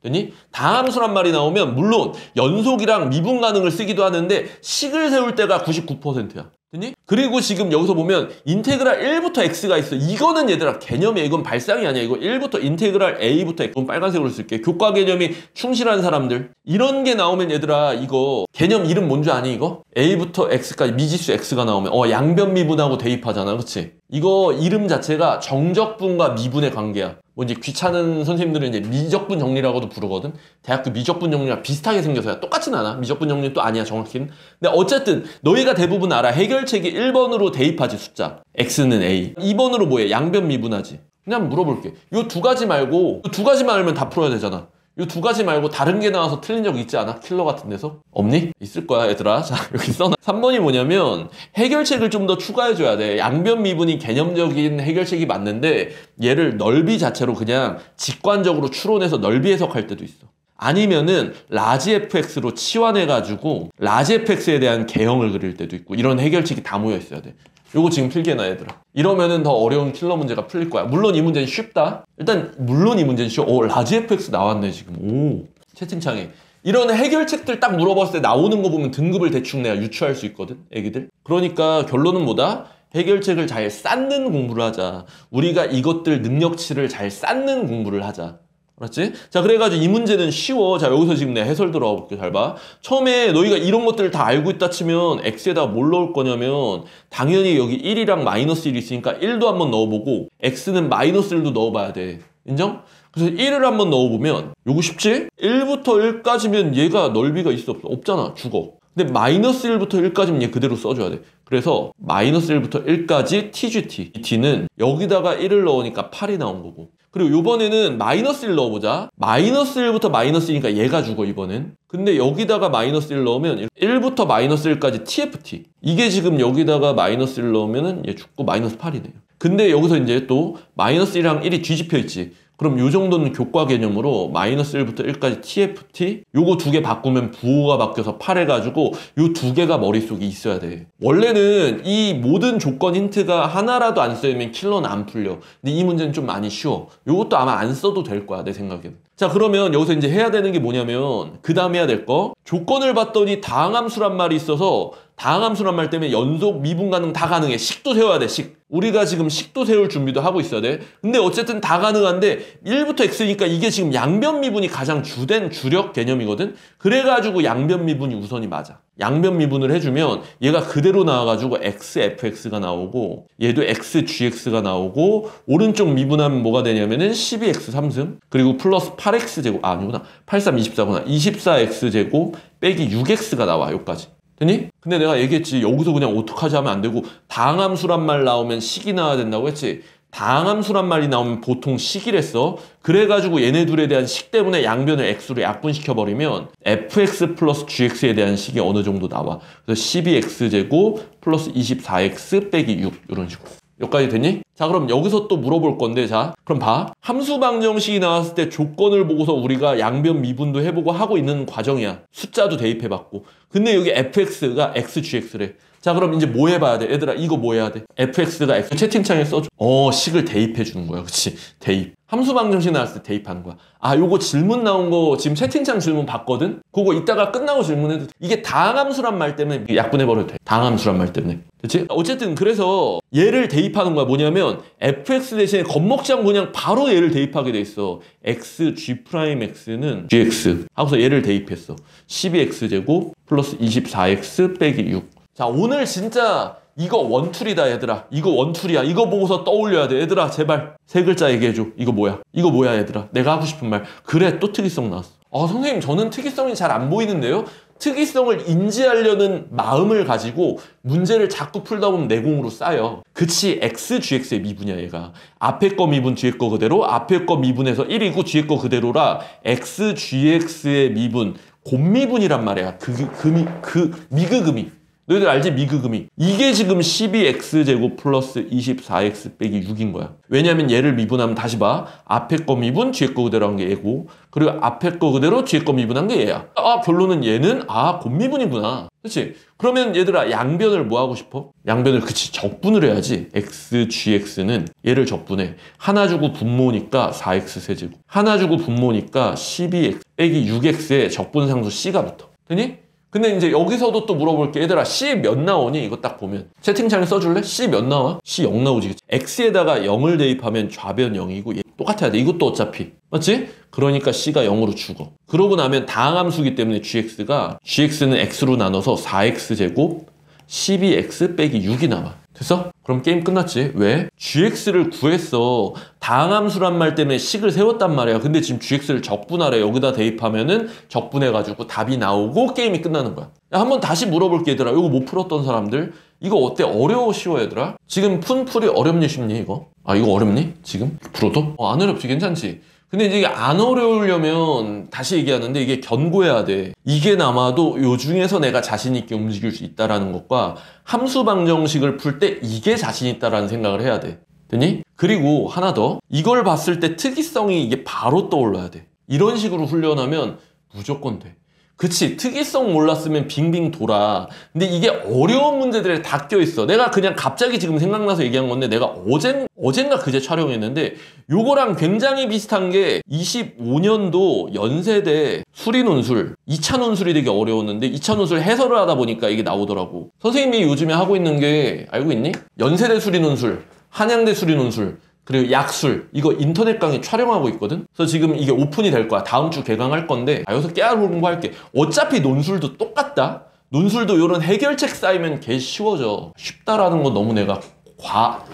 됐니? 다항함수란 말이 나오면 물론 연속이랑 미분 가능을 쓰기도 하는데 식을 세울 때가 99%야. 됐니? 그리고 지금 여기서 보면 인테그랄 1부터 x가 있어. 이거는 얘들아 개념이야. 이건 발상이 아니야. 이거 1부터 인테그랄 a부터 x. 이건 빨간색으로 쓸게. 교과 개념이 충실한 사람들. 이런 게 나오면 얘들아 이거 개념 이름 뭔지 아니 이거? a부터 x까지 미지수 x가 나오면 양변 미분하고 대입하잖아. 그치? 이거 이름 자체가 정적분과 미분의 관계야. 뭐 이제 귀찮은 선생님들은 이제 미적분 정리라고도 부르거든. 대학교 미적분 정리랑 비슷하게 생겨서야. 똑같진 않아. 미적분 정리는 또 아니야 정확히는. 근데 어쨌든 너희가 대부분 알아. 해결책이 1번으로 대입하지 숫자. x는 a. 2번으로 뭐해? 양변 미분하지. 그냥 물어볼게. 요 두 가지 말고 두 가지만 알면 다 풀어야 되잖아. 요 두 가지 말고 다른 게 나와서 틀린 적 있지 않아? 킬러 같은 데서? 없니? 있을 거야 얘들아. 자 여기 써놔. 3번이 뭐냐면 해결책을 좀 더 추가해줘야 돼. 양변 미분이 개념적인 해결책이 맞는데 얘를 넓이 자체로 그냥 직관적으로 추론해서 넓이 해석할 때도 있어. 아니면은 라지 fx로 치환해가지고 라지 fx에 대한 개형을 그릴 때도 있고 이런 해결책이 다 모여 있어야 돼. 요거 지금 필기해놔 얘들아. 이러면은 더 어려운 킬러 문제가 풀릴 거야. 물론 이 문제는 쉽다. 일단 물론 이 문제는 쉬워. 라지 fx 나왔네 지금. 오 채팅창에 이런 해결책들 딱 물어봤을 때 나오는 거 보면 등급을 대충 내가 유추할 수 있거든 애기들. 그러니까 결론은 뭐다? 해결책을 잘 쌓는 공부를 하자. 우리가 이것들 능력치를 잘 쌓는 공부를 하자. 알았지? 자, 그래가지고 이 문제는 쉬워. 자, 여기서 지금 내가 해설 들어가 볼게. 잘 봐. 처음에 너희가 이런 것들을 다 알고 있다 치면 x에다 뭘 넣을 거냐면 당연히 여기 1이랑 마이너스 1이 있으니까 1도 한번 넣어보고 x는 마이너스 1도 넣어봐야 돼. 인정? 그래서 1을 한번 넣어보면 요거 쉽지? 1부터 1까지면 얘가 넓이가 있어 없어? 없잖아. 죽어. 근데 마이너스 1부터 1까지면 얘 그대로 써줘야 돼. 그래서 마이너스 1부터 1까지 tgt. 이 t는 여기다가 1을 넣으니까 8이 나온 거고. 그리고 요번에는 마이너스 1 넣어보자. 마이너스 1부터 마이너스 2니까 얘가 죽어 이번엔. 근데 여기다가 마이너스 1 넣으면 1부터 마이너스 1까지 tft. 이게 지금 여기다가 마이너스 1 넣으면은 얘 죽고 마이너스 8이네요. 근데 여기서 이제 또 마이너스 1이랑 1이 뒤집혀 있지. 그럼 요 정도는 교과 개념으로 마이너스 1부터 1까지 tft 요거 두 개 바꾸면 부호가 바뀌어서 8 해가지고 요 두 개가 머릿속에 있어야 돼. 원래는 이 모든 조건 힌트가 하나라도 안 쓰이면 킬러는 안 풀려. 근데 이 문제는 좀 많이 쉬워. 요것도 아마 안 써도 될 거야 내 생각엔. 자 그러면 여기서 이제 해야 되는 게 뭐냐면 그 다음 해야 될 거 조건을 봤더니 다항함수란 말이 있어서 다항함수란 말 때문에 연속 미분 가능 다 가능해. 식도 세워야 돼 식. 우리가 지금 식도 세울 준비도 하고 있어야 돼. 근데 어쨌든 다 가능한데 1부터 x니까 이게 지금 양변 미분이 가장 주된 주력 개념이거든. 그래가지고 양변 미분이 우선이 맞아. 양변 미분을 해주면 얘가 그대로 나와가지고 XFX가 나오고 얘도 XGX가 나오고 오른쪽 미분하면 뭐가 되냐면은 12X 3승 그리고 플러스 8X제곱 아니구나 83, 24구나 24X제곱 빼기 6X가 나와 여기까지 됐니? 근데 내가 얘기했지 여기서 그냥 어떡하지 하면 안 되고 다항함수란 말 나오면 식이 나와야 된다고 했지 다항함수란 말이 나오면 보통 식이랬어. 그래가지고 얘네 둘에 대한 식 때문에 양변을 x로 약분시켜버리면 fx 플러스 gx에 대한 식이 어느 정도 나와. 그래서 12x제곱 플러스 24x 빼기 6 이런 식으로. 여기까지 됐니? 자 그럼 여기서 또 물어볼 건데 자 그럼 봐. 함수 방정식이 나왔을 때 조건을 보고서 우리가 양변 미분도 해보고 하고 있는 과정이야. 숫자도 대입해봤고. 근데 여기 fx가 xgx래. 자 그럼 이제 뭐 해봐야 돼? 얘들아 이거 뭐 해야 돼? fx가 x 채팅창에 써줘. 식을 대입해 주는 거야. 그치? 대입. 함수 방정식 나왔을 때 대입하는 거야. 아 요거 질문 나온 거 지금 채팅창 질문 봤거든? 그거 이따가 끝나고 질문해도 돼. 이게 다항함수란 말 때문에 약분해버려도 돼. 다항함수란 말 때문에. 그치? 어쨌든 그래서 얘를 대입하는 거야. 뭐냐면 fx 대신에 겁먹지 않고 그냥 바로 얘를 대입하게 돼 있어. x g'x는 gx 하고서 얘를 대입했어. 12x제곱 플러스 24x 빼기 6. 자 오늘 진짜 이거 원툴이다 얘들아. 이거 원툴이야. 이거 보고서 떠올려야 돼. 얘들아 제발 세 글자 얘기해줘. 이거 뭐야? 이거 뭐야 얘들아. 내가 하고 싶은 말. 그래 또 특이성 나왔어. 선생님 저는 특이성이 잘 안 보이는데요? 특이성을 인지하려는 마음을 가지고 문제를 자꾸 풀다 보면 내공으로 쌓여. 그치 XGX의 미분이야 얘가. 앞에 거 미분 뒤에 거 그대로 앞에 거 미분해서 1이고 뒤에 거 그대로라 XGX의 미분 곱미분이란 말이야. 미그금이. 너희들 알지? 미그금이. 이게 지금 12x제곱 플러스 24x 빼기 6인 거야. 왜냐면 얘를 미분하면 다시 봐. 앞에 거 미분, 뒤에 거 그대로 한 게 얘고 그리고 앞에 거 그대로 뒤에 거 미분한 게 얘야. 결론은 얘는 곱미분이구나. 그치? 그러면 얘들아 양변을 뭐 하고 싶어? 양변을 그치 적분을 해야지. x, gx는 얘를 적분해. 하나 주고 분모니까 4x 세제곱 하나 주고 분모니까 12x 빼기 6x에 적분상수 c가 붙어. 되니? 근데 이제 여기서도 또 물어볼게. 얘들아 C 몇 나오니? 이거 딱 보면 채팅창에 써줄래? C 몇 나와? C 0 나오지. 그치? X에다가 0을 대입하면 좌변 0이고 얘 똑같아야 돼. 이것도 어차피 맞지? 그러니까 C가 0으로 죽어. 그러고 나면 다항함수기 때문에 GX는 X로 나눠서 4X제곱 12X 빼기 6이 나와. 됐어? 그럼 게임 끝났지. 왜? gx를 구했어. 다항함수란 말 때문에 식을 세웠단 말이야. 근데 지금 gx를 적분하래. 여기다 대입하면은 적분해가지고 답이 나오고 게임이 끝나는 거야. 야, 한번 다시 물어볼게 얘들아. 이거 못 풀었던 사람들 이거 어때? 어려워 쉬워 얘들아? 지금 푼풀이 어렵니 쉽니 이거? 이거 어렵니? 지금? 풀어도? 안 어렵지 괜찮지? 근데 이제 이게 안 어려우려면 다시 얘기하는데 이게 견고해야 돼. 이게 남아도 요 중에서 내가 자신 있게 움직일 수 있다라는 것과 함수 방정식을 풀 때 이게 자신 있다라는 생각을 해야 돼. 됐니? 그리고 하나 더. 이걸 봤을 때 특이성이 이게 바로 떠올라야 돼. 이런 식으로 훈련하면 무조건 돼. 그치 특이성 몰랐으면 빙빙 돌아. 근데 이게 어려운 문제들에 다 껴있어. 내가 그냥 갑자기 지금 생각나서 얘기한 건데 내가 어젠가 그제 촬영했는데 요거랑 굉장히 비슷한 게 25년도 연세대 수리논술 2차 논술이 되게 어려웠는데 2차 논술 해설을 하다 보니까 이게 나오더라고. 선생님이 요즘에 하고 있는 게 알고 있니? 연세대 수리논술 한양대 수리논술 그리고 약술 이거 인터넷 강의 촬영하고 있거든. 그래서 지금 이게 오픈이 될 거야. 다음 주 개강할 건데 여기서 깨알을 공부할게. 어차피 논술도 똑같다. 논술도 이런 해결책 쌓이면 개 쉬워져. 쉽다라는 건 너무 내가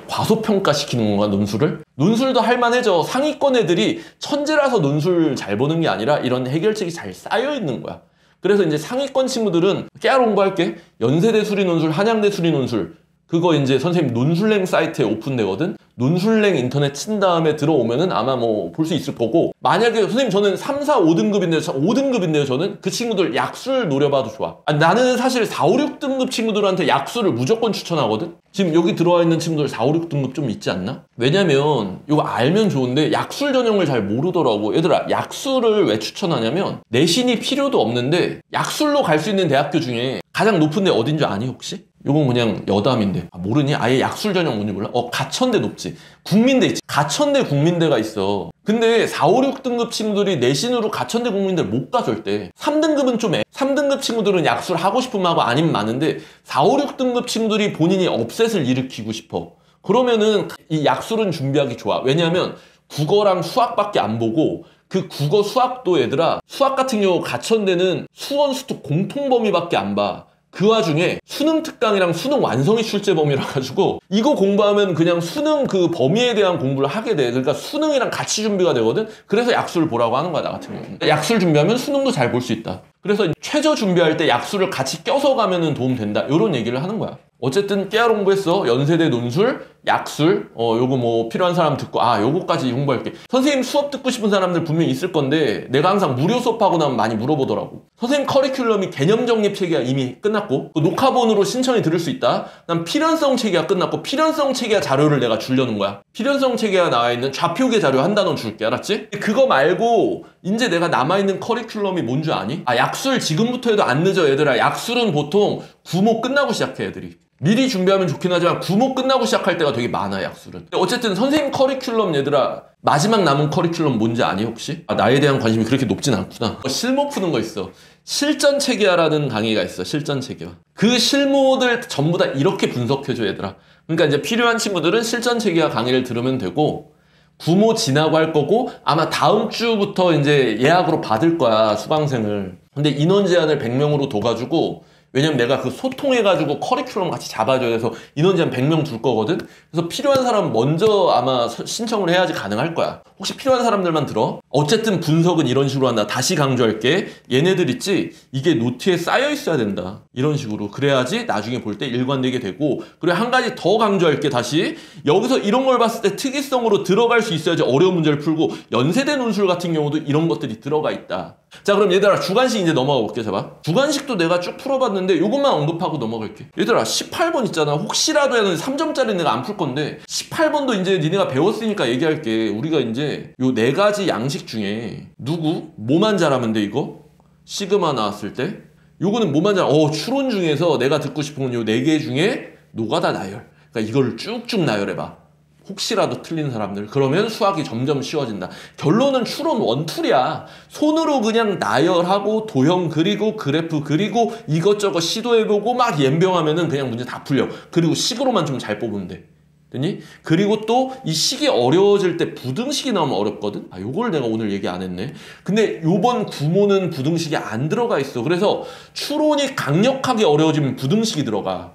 과소평가 시키는 건가 논술을? 논술도 할만해져. 상위권 애들이 천재라서 논술 잘 보는 게 아니라 이런 해결책이 잘 쌓여 있는 거야. 그래서 이제 상위권 친구들은 깨알 공부할게. 연세대 수리논술, 한양대 수리논술 그거 이제 선생님 논술랭 사이트에 오픈되거든? 논술랭 인터넷 친 다음에 들어오면은 아마 뭐 볼 수 있을 거고 만약에 선생님 저는 3, 4, 5등급인데요 5등급인데요 저는 그 친구들 약술 노려봐도 좋아. 나는 사실 4, 5, 6등급 친구들한테 약술을 무조건 추천하거든? 지금 여기 들어와 있는 친구들 4, 5, 6등급 좀 있지 않나? 왜냐면 이거 알면 좋은데 약술 전형을 잘 모르더라고. 얘들아 약술을 왜 추천하냐면 내신이 필요도 없는데 약술로 갈 수 있는 대학교 중에 가장 높은 데 어딘 줄 아니 혹시? 요건 그냥 여담인데 모르니? 아예 약술 전형 뭔지 몰라? 가천대 높지. 국민대 있지. 가천대 국민대가 있어. 근데 4, 5, 6등급 친구들이 내신으로 가천대 국민대를 못 가 절대. 3등급은 좀 3등급 친구들은 약술 하고 싶으면 하고 아니면 많은데 4, 5, 6등급 친구들이 본인이 업셋을 일으키고 싶어. 그러면은 이 약술은 준비하기 좋아. 왜냐면 국어랑 수학밖에 안 보고 그 국어 수학도 얘들아 수학 같은 경우 가천대는 수원 수특 공통 범위밖에 안 봐. 그 와중에 수능 특강이랑 수능 완성이 출제 범위라 가지고 이거 공부하면 그냥 수능 그 범위에 대한 공부를 하게 돼. 그러니까 수능이랑 같이 준비가 되거든. 그래서 약수를 보라고 하는 거야, 나 같은 경우는. 약수를 준비하면 수능도 잘 볼 수 있다. 그래서 최저 준비할 때 약수를 같이 껴서 가면은 도움 된다, 이런 얘기를 하는 거야. 어쨌든 깨알 홍보했어. 연세대 논술, 약술, 요거 뭐 필요한 사람 듣고, 요거까지 홍보할게. 선생님 수업 듣고 싶은 사람들 분명히 있을 건데 내가 항상 무료 수업하고 나면 많이 물어보더라고. 선생님 커리큘럼이 개념 정립 체계가 이미 끝났고 녹화본으로 신청이 들을 수 있다. 난 필연성 체계가 끝났고 필연성 체계 자료를 내가 주려는 거야. 필연성 체계가 나와 있는 좌표계 자료 한 단원 줄게, 알았지? 그거 말고 이제 내가 남아있는 커리큘럼이 뭔 줄 아니? 약술 지금부터 해도 안 늦어, 얘들아. 약술은 보통 구모 끝나고 시작해, 애들이. 미리 준비하면 좋긴 하지만 구모 끝나고 시작할 때가 되게 많아, 약술은. 어쨌든 선생님 커리큘럼, 얘들아, 마지막 남은 커리큘럼 뭔지 아니, 혹시? 나에 대한 관심이 그렇게 높진 않구나. 실무 푸는 거 있어. 실전 체계화라는 강의가 있어. 실전 체계화. 그 실무들 전부 다 이렇게 분석해줘, 얘들아. 그러니까 이제 필요한 친구들은 실전 체계화 강의를 들으면 되고, 구모 지나고 할 거고, 아마 다음 주부터 이제 예약으로 받을 거야, 수강생을. 근데 인원 제한을 100명으로 둬가지고, 왜냐면 내가 그 소통해가지고 커리큘럼 같이 잡아줘야 돼서 인원 제한 100명 둘 거거든? 그래서 필요한 사람 먼저 아마 신청을 해야지 가능할 거야. 혹시 필요한 사람들만 들어? 어쨌든 분석은 이런 식으로 한다. 다시 강조할게. 얘네들 있지? 이게 노트에 쌓여 있어야 된다. 이런 식으로. 그래야지 나중에 볼 때 일관되게 되고, 그리고 한 가지 더 강조할게, 다시. 여기서 이런 걸 봤을 때 특이성으로 들어갈 수 있어야지 어려운 문제를 풀고, 연세대 논술 같은 경우도 이런 것들이 들어가 있다. 자, 그럼 얘들아, 주관식 이제 넘어가 볼게, 잡아. 주관식도 내가 쭉 풀어봤는데 요것만 언급하고 넘어갈게. 얘들아, 18번 있잖아. 혹시라도 하는 3점짜리 내가 안 풀 건데 18번도 이제 니네가 배웠으니까 얘기할게. 우리가 이제 요 4가지 양식 중에 누구? 뭐만 잘하면 돼, 이거? 시그마 나왔을 때 요거는 뭐만 잘, 추론 중에서 내가 듣고 싶은 건 요 4개 중에 노가다 나열. 그러니까 이걸 쭉쭉 나열해봐. 혹시라도 틀린 사람들. 그러면 수학이 점점 쉬워진다. 결론은 추론 원툴이야. 손으로 그냥 나열하고 도형 그리고 그래프 그리고 이것저것 시도해보고 막 연병하면은 그냥 문제 다 풀려. 그리고 식으로만 좀 잘 뽑으면 돼. 됐니? 그리고 또 이 식이 어려워질 때 부등식이 나오면 어렵거든? 요걸 내가 오늘 얘기 안 했네. 근데 요번 구모는 부등식이 안 들어가 있어. 그래서 추론이 강력하게 어려워지면 부등식이 들어가.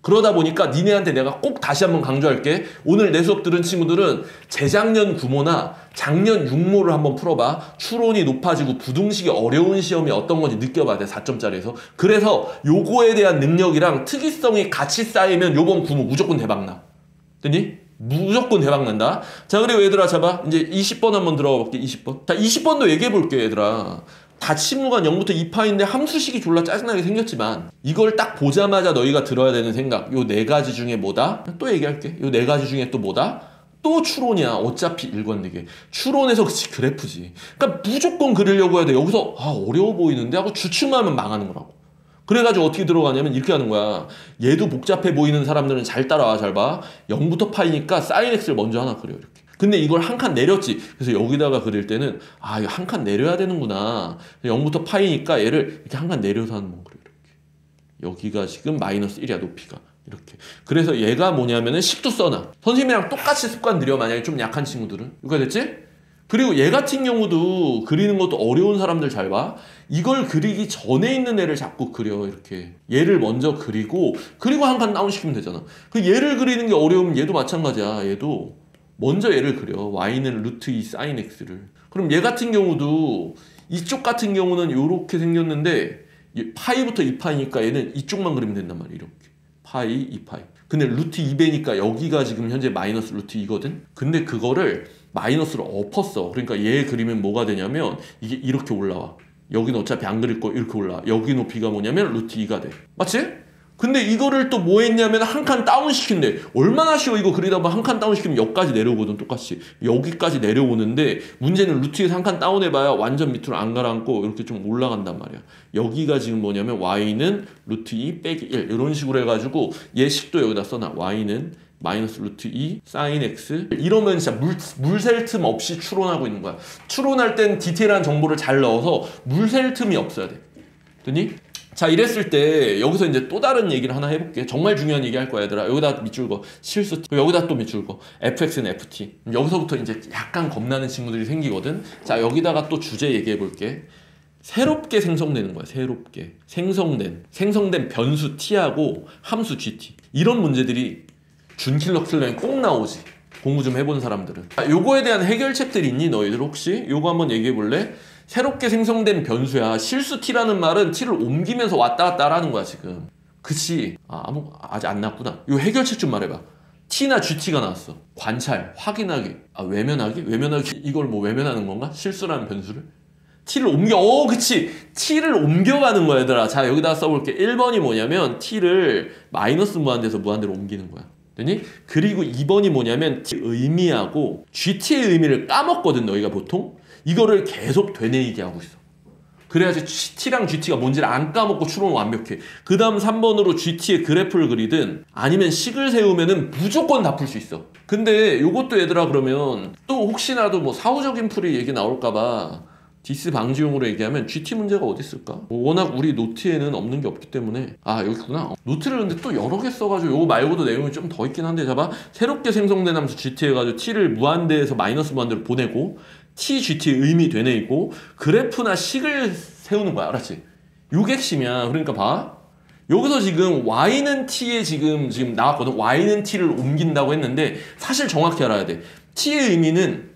그러다 보니까 니네한테 내가 꼭 다시 한번 강조할게. 오늘 내 수업 들은 친구들은 재작년 구모나 작년 육모를 한번 풀어봐. 추론이 높아지고 부등식이 어려운 시험이 어떤 건지 느껴봐야 돼, 4점짜리에서. 그래서 요거에 대한 능력이랑 특이성이 같이 쌓이면 요번 구모 무조건 대박나. 됐니? 무조건 대박난다. 자, 그리고 얘들아, 잡아. 이제 20번 한번 들어가 볼게, 20번. 자, 20번도 얘기해 볼게, 얘들아. 다침무관 0부터 2파인데 함수식이 졸라 짜증나게 생겼지만 이걸 딱 보자마자 너희가 들어야 되는 생각, 요 4가지 중에 뭐다? 또 얘기할게. 요 4가지 중에 또 뭐다? 또 추론이야. 어차피 일관되게 추론에서 그치 그래프지. 그러니까 무조건 그리려고 해야 돼. 여기서 어려워 보이는데 하고 주춤만 하면 망하는 거라고. 그래가지고 어떻게 들어가냐면 이렇게 하는 거야. 얘도 복잡해 보이는 사람들은 잘 따라와. 잘 봐. 0부터 파이니까 사인 x를 먼저 하나 그려, 이렇게. 근데 이걸 한 칸 내렸지. 그래서 여기다가 그릴 때는 이거 한 칸 내려야 되는구나. 0부터 파이니까 얘를 이렇게 한 칸 내려서 하는 건 그래, 이렇게. 여기가 지금 마이너스 1이야, 높이가. 이렇게. 그래서 얘가 뭐냐면은 식도 써놔. 선생님이랑 똑같이 습관 들여, 만약에 좀 약한 친구들은. 이거 됐지? 그리고 얘 같은 경우도 그리는 것도 어려운 사람들 잘 봐. 이걸 그리기 전에 있는 애를 자꾸 그려, 이렇게. 얘를 먼저 그리고 한 칸 다운시키면 되잖아. 그 얘를 그리는 게 어려우면 얘도 마찬가지야. 얘도 먼저 얘를 그려. y는 루트 2 사인 x를. 그럼 얘 같은 경우도 이쪽 같은 경우는 이렇게 생겼는데 파이부터 2파이니까 얘는 이쪽만 그리면 된단 말이야. 이렇게. 파이, 2파이. 근데 루트 2배니까 여기가 지금 현재 마이너스 루트 2거든? 근데 그거를 마이너스로 엎었어. 그러니까 얘 그리면 뭐가 되냐면 이게 이렇게 올라와. 여기는 어차피 안 그릴 거 이렇게 올라와. 여기 높이가 뭐냐면 루트 2가 돼. 맞지? 근데 이거를 또 뭐 했냐면 한 칸 다운 시킨대. 얼마나 쉬워. 이거 그리다 보면 한 칸 다운 시키면 여기까지 내려오거든, 똑같이. 여기까지 내려오는데 문제는 루트에서 한 칸 다운 해봐야 완전 밑으로 안 가라앉고 이렇게 좀 올라간단 말이야. 여기가 지금 뭐냐면 y는 루트 2 빼기 1 이런 식으로 해가지고 얘 식도 여기다 써놔. y는 마이너스 루트 2 사인 x. 이러면 진짜 물 셀 틈 없이 추론하고 있는 거야. 추론할 땐 디테일한 정보를 잘 넣어서 물 셀 틈이 없어야 돼. 됐니? 자, 이랬을 때 여기서 이제 또 다른 얘기를 하나 해볼게. 정말 중요한 얘기 할 거야, 얘들아. 여기다 밑줄 거 실수, 여기다 또 밑줄 거 fx는 ft. 여기서부터 이제 약간 겁나는 친구들이 생기거든. 자, 여기다가 또 주제 얘기해 볼게. 새롭게 생성되는 거야. 새롭게 생성된 변수 t하고 함수 gt. 이런 문제들이 준킬러 킬러에 꼭 나오지. 공부 좀 해본 사람들은. 요거에 대한 해결책들 있니 너희들 혹시? 요거 한번 얘기해 볼래? 새롭게 생성된 변수야. 실수 t라는 말은 t를 옮기면서 왔다 갔다 하라는 거야 지금. 그치? 아직 안 나왔구나. 요 해결책 좀 말해봐. t나 gt가 나왔어. 관찰, 확인하기, 외면하기? 외면하기 이걸 뭐 외면하는 건가? 실수라는 변수를? t를 옮겨. 그치. t를 옮겨가는 거야 얘들아. 자 여기다가 써볼게. 1번이 뭐냐면 t를 마이너스 무한대에서 무한대로 옮기는 거야. 되니? 그리고 2번이 뭐냐면 t 의미하고 gt의 의미를 까먹거든 너희가 보통. 이거를 계속 되뇌이게 하고 있어. 그래야지 t랑 gt가 뭔지를 안 까먹고 추론은 완벽해. 그 다음 3번으로 gt의 그래프를 그리든 아니면 식을 세우면은 무조건 다 풀 수 있어. 근데 요것도 얘들아 그러면 또 혹시라도 뭐 사후적인 풀이 얘기 나올까봐 디스 방지용으로 얘기하면 GT 문제가 어디 있을까? 워낙 우리 노트에는 없는 게 없기 때문에 여기 있구나. 노트를 근데 또 여러 개 써가지고 요거 말고도 내용이 좀 더 있긴 한데 잡아. 새롭게 생성된 함수 GT 해가지고 T를 무한대에서 마이너스 무한대로 보내고 T, GT의 의미 되뇌이고 그래프나 식을 세우는 거야. 알았지? 요게 핵심이야. 그러니까 봐. 여기서 지금 Y는 T에 지금 나왔거든. Y는 T를 옮긴다고 했는데 사실 정확히 알아야 돼. T의 의미는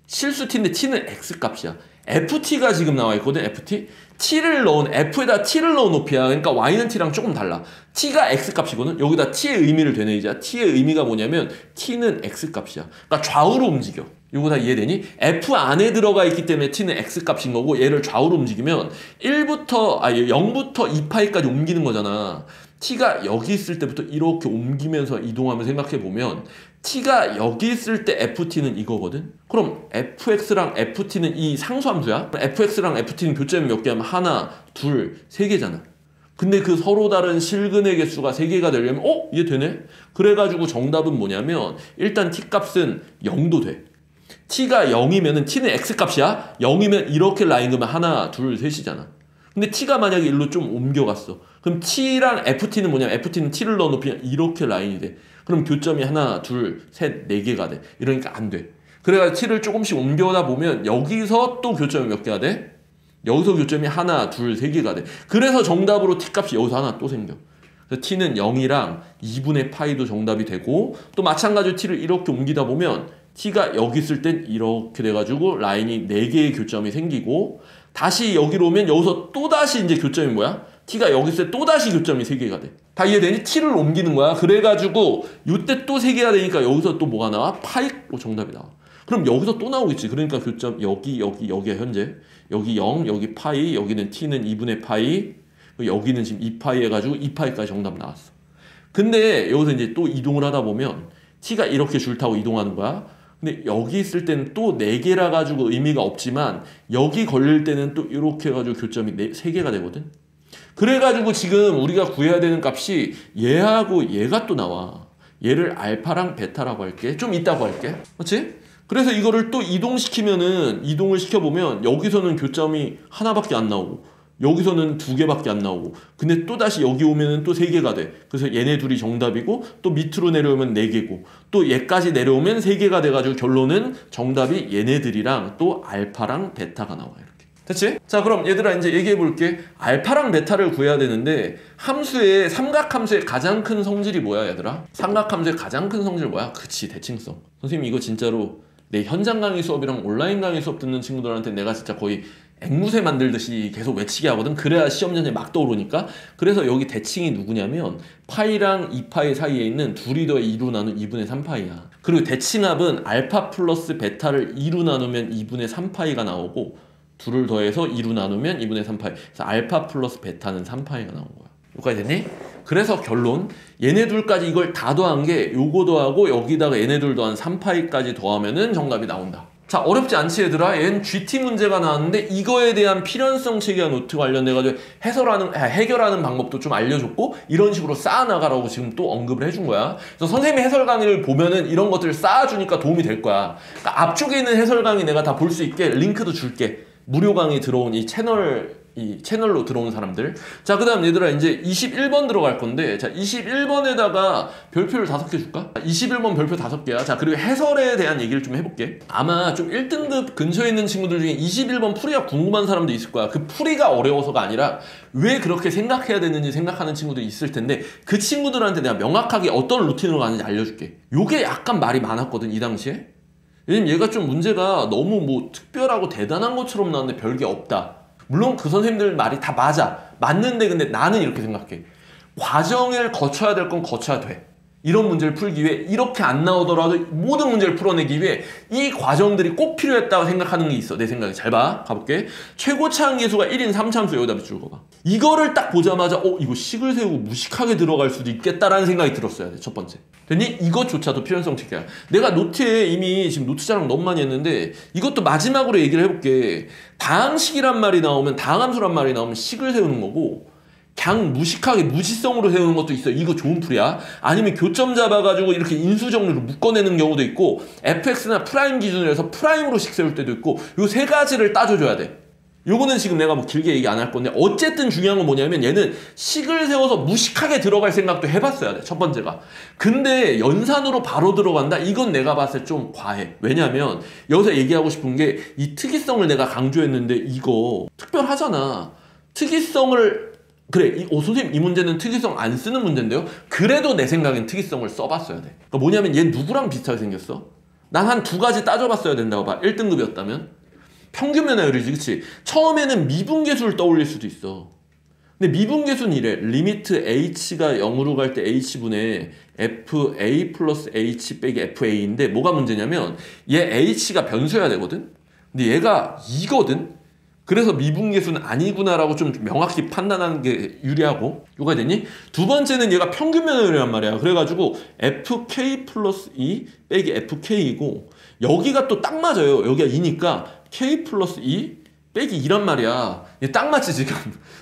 실수 T인데 T는 X 값이야. FT가 지금 나와 있거든. FT. F에다 T를 넣은 높이야. 그러니까 Y는 T랑 조금 달라. T가 X 값이거든. 여기다 T의 의미를 되뇌이자. T의 의미가 뭐냐면 T는 X 값이야. 그러니까 좌우로 움직여. 이거 다 이해되니? F 안에 들어가 있기 때문에 T는 X 값인 거고 얘를 좌우로 움직이면 0부터 2파이까지 옮기는 거잖아. T가 여기 있을 때부터 이렇게 옮기면서 이동하면 생각해보면 T가 여기 있을 때 FT는 이거거든? 그럼 FX랑 FT는 이 상수함수야? FX랑 FT는 교점이 몇 개냐면 하나, 둘, 세 개잖아. 근데 그 서로 다른 실근의 개수가 3개가 되려면 이해 되네? 그래가지고 정답은 뭐냐면 일단 T값은 0도 돼. T가 0이면은 T는 X값이야? 0이면 이렇게 라인 그으면 하나, 둘, 셋이잖아. 근데 T가 만약에 일로 좀 옮겨갔어. 그럼 T랑 FT는 뭐냐면 FT는 T를 넣어 놓으면 이렇게 라인이 돼. 그럼 교점이 하나, 둘, 셋, 4개가 돼. 이러니까 안 돼. 그래가지고 T를 조금씩 옮겨다 보면 여기서 또 교점이 몇 개가 돼? 여기서 교점이 하나, 둘, 3개가 돼. 그래서 정답으로 T값이 여기서 하나 또 생겨. 그래서 T는 0이랑 2분의 파이도 정답이 되고 또 마찬가지로 T를 이렇게 옮기다 보면 T가 여기 있을 땐 이렇게 돼가지고 라인이 4개의 교점이 생기고 다시 여기로 오면 여기서 또다시 이제 교점이 뭐야? T가 여기 있을 때 또다시 교점이 3개가 돼. 다 이해되니? T를 옮기는 거야. 그래가지고 이때 또 3개가 되니까 여기서 또 뭐가 나와? 파이로 정답이 나와. 그럼 여기서 또 나오겠지. 그러니까 교점 여기가 현재 여기 0, 여기 파이, 여기는 T는 2분의 파이, 여기는 지금 2파이 해가지고 2파이까지 정답 나왔어. 근데 여기서 이제 또 이동을 하다 보면 T가 이렇게 줄 타고 이동하는 거야. 근데 여기 있을 때는 또 4개라 가지고 의미가 없지만 여기 걸릴 때는 또 이렇게 해가지고 교점이 3개가 되거든. 그래가지고 지금 우리가 구해야 되는 값이 얘하고 얘가 또 나와. 얘를 알파랑 베타라고 할게. 좀 이따고 할게. 그렇지? 그래서 이거를 또 이동을 시켜보면 여기서는 교점이 하나밖에 안 나오고 여기서는 2개밖에 안 나오고 근데 또다시 여기 오면은 또 3개가 돼. 그래서 얘네 둘이 정답이고 또 밑으로 내려오면 4개고 또 얘까지 내려오면 3개가 돼가지고 결론은 정답이 얘네들이랑 또 알파랑 베타가 나와. 이렇게 됐지? 자 그럼 얘들아 이제 얘기해볼게. 알파랑 베타를 구해야 되는데 삼각함수의 가장 큰 성질이 뭐야 얘들아? 삼각함수의 가장 큰 성질 뭐야? 그치, 대칭성. 선생님 이거 진짜로 내 현장 강의 수업이랑 온라인 강의 수업 듣는 친구들한테 내가 진짜 거의 앵무새 만들듯이 계속 외치게 하거든. 그래야 시험 전에 막 떠오르니까. 그래서 여기 대칭이 누구냐면 파이랑 2파이 사이에 있는 둘이 더해 2로 나눈 2분의 3파이야. 그리고 대칭합은 알파 플러스 베타를 2로 나누면 2분의 3파이가 나오고 둘을 더해서 2로 나누면 2분의 3파이. 그래서 알파 플러스 베타는 3파이가 나온 거야. 여기까지 됐니? 그래서 결론 얘네 둘까지 이걸 다 더한 게 요거 더하고 여기다가 얘네 둘 더한 3파이까지 더하면은 정답이 나온다. 자 어렵지 않지 얘들아? 얘는 GT 문제가 나왔는데 이거에 대한 필연성 체계와 노트 관련돼가지고 해결하는 방법도 좀 알려줬고 이런 식으로 쌓아나가라고 지금 또 언급을 해준 거야. 그래서 선생님의 해설 강의를 보면은 이런 것들을 쌓아주니까 도움이 될 거야. 그러니까 앞쪽에 있는 해설 강의 내가 다 볼 수 있게 링크도 줄게. 무료 강의 들어온 이 채널 이 채널로 들어온 사람들. 자, 그 다음 얘들아 이제 21번 들어갈 건데, 자 21번에다가 별표를 5개 줄까? 21번 별표 5개야. 자, 그리고 해설에 대한 얘기를 좀 해볼게. 아마 좀 1등급 근처에 있는 친구들 중에 21번 풀이가 궁금한 사람도 있을 거야. 그 풀이가 어려워서가 아니라 왜 그렇게 생각해야 되는지 생각하는 친구들이 있을 텐데, 그 친구들한테 내가 명확하게 어떤 루틴으로 가는지 알려줄게. 요게 약간 말이 많았거든 이 당시에. 왜냐면 얘가 좀 문제가 너무 뭐 특별하고 대단한 것처럼 나왔는데 별게 없다. 물론 그 선생님들 말이 다 맞는데 근데 나는 이렇게 생각해. 과정을 거쳐야 될 건 거쳐야 돼. 이런 문제를 풀기 위해 이렇게 안 나오더라도 모든 문제를 풀어내기 위해 이 과정들이 꼭 필요했다고 생각하는 게 있어. 내 생각에. 잘 봐. 가볼게. 최고 차항계수가 1인 3참수. 여기다 밑줄 그어봐. 이거를 딱 보자마자 이거 식을 세우고 무식하게 들어갈 수도 있겠다라는 생각이 들었어야 돼. 첫 번째. 됐니? 이것조차도 필연성 체크야. 내가 노트에 이미 지금 노트 자랑 너무 많이 했는데 이것도 마지막으로 얘기를 해볼게. 다항식이란 말이 나오면, 다항함수란 말이 나오면 식을 세우는 거고, 그냥 무식하게 무지성으로 세우는 것도 있어. 이거 좋은 풀이야. 아니면 교점 잡아가지고 이렇게 인수정리로 묶어내는 경우도 있고, fx나 프라임 기준으로 해서 프라임으로 식 세울 때도 있고, 요 세 가지를 따져줘야 돼. 요거는 지금 내가 뭐 길게 얘기 안 할 건데, 어쨌든 중요한 건 뭐냐면 얘는 식을 세워서 무식하게 들어갈 생각도 해봤어야 돼. 첫 번째가. 근데 연산으로 바로 들어간다? 이건 내가 봤을 때 좀 과해. 왜냐면 여기서 얘기하고 싶은 게, 이 특이성을 내가 강조했는데 이거 특별하잖아. 특이성을 그래, 선생님 이 문제는 특이성 안 쓰는 문제인데요? 그래도 내 생각엔 특이성을 써봤어야 돼. 그러니까 뭐냐면 얘 누구랑 비슷하게 생겼어? 난 한 2가지 따져봤어야 된다고 봐. 1등급이었다면. 평균 면화율이지, 그치? 처음에는 미분계수를 떠올릴 수도 있어. 근데 미분계수는 이래. 리미트 h가 0으로 갈 때 h분의 fa 플러스 h 빼기 fa인데 뭐가 문제냐면 얘 h가 변수여야 되거든? 근데 얘가 2거든? 그래서 미분계수는 아니구나라고 좀 명확히 판단하는 게 유리하고. 요가 됐니? 두 번째는 얘가 평균 면허율이란 말이야. 그래가지고 fk 플러스 2 빼기 fk이고, 여기가 또 딱 맞아요. 여기가 2니까 k 플러스 2 빼기 2란 말이야. 얘 딱 맞지 지금.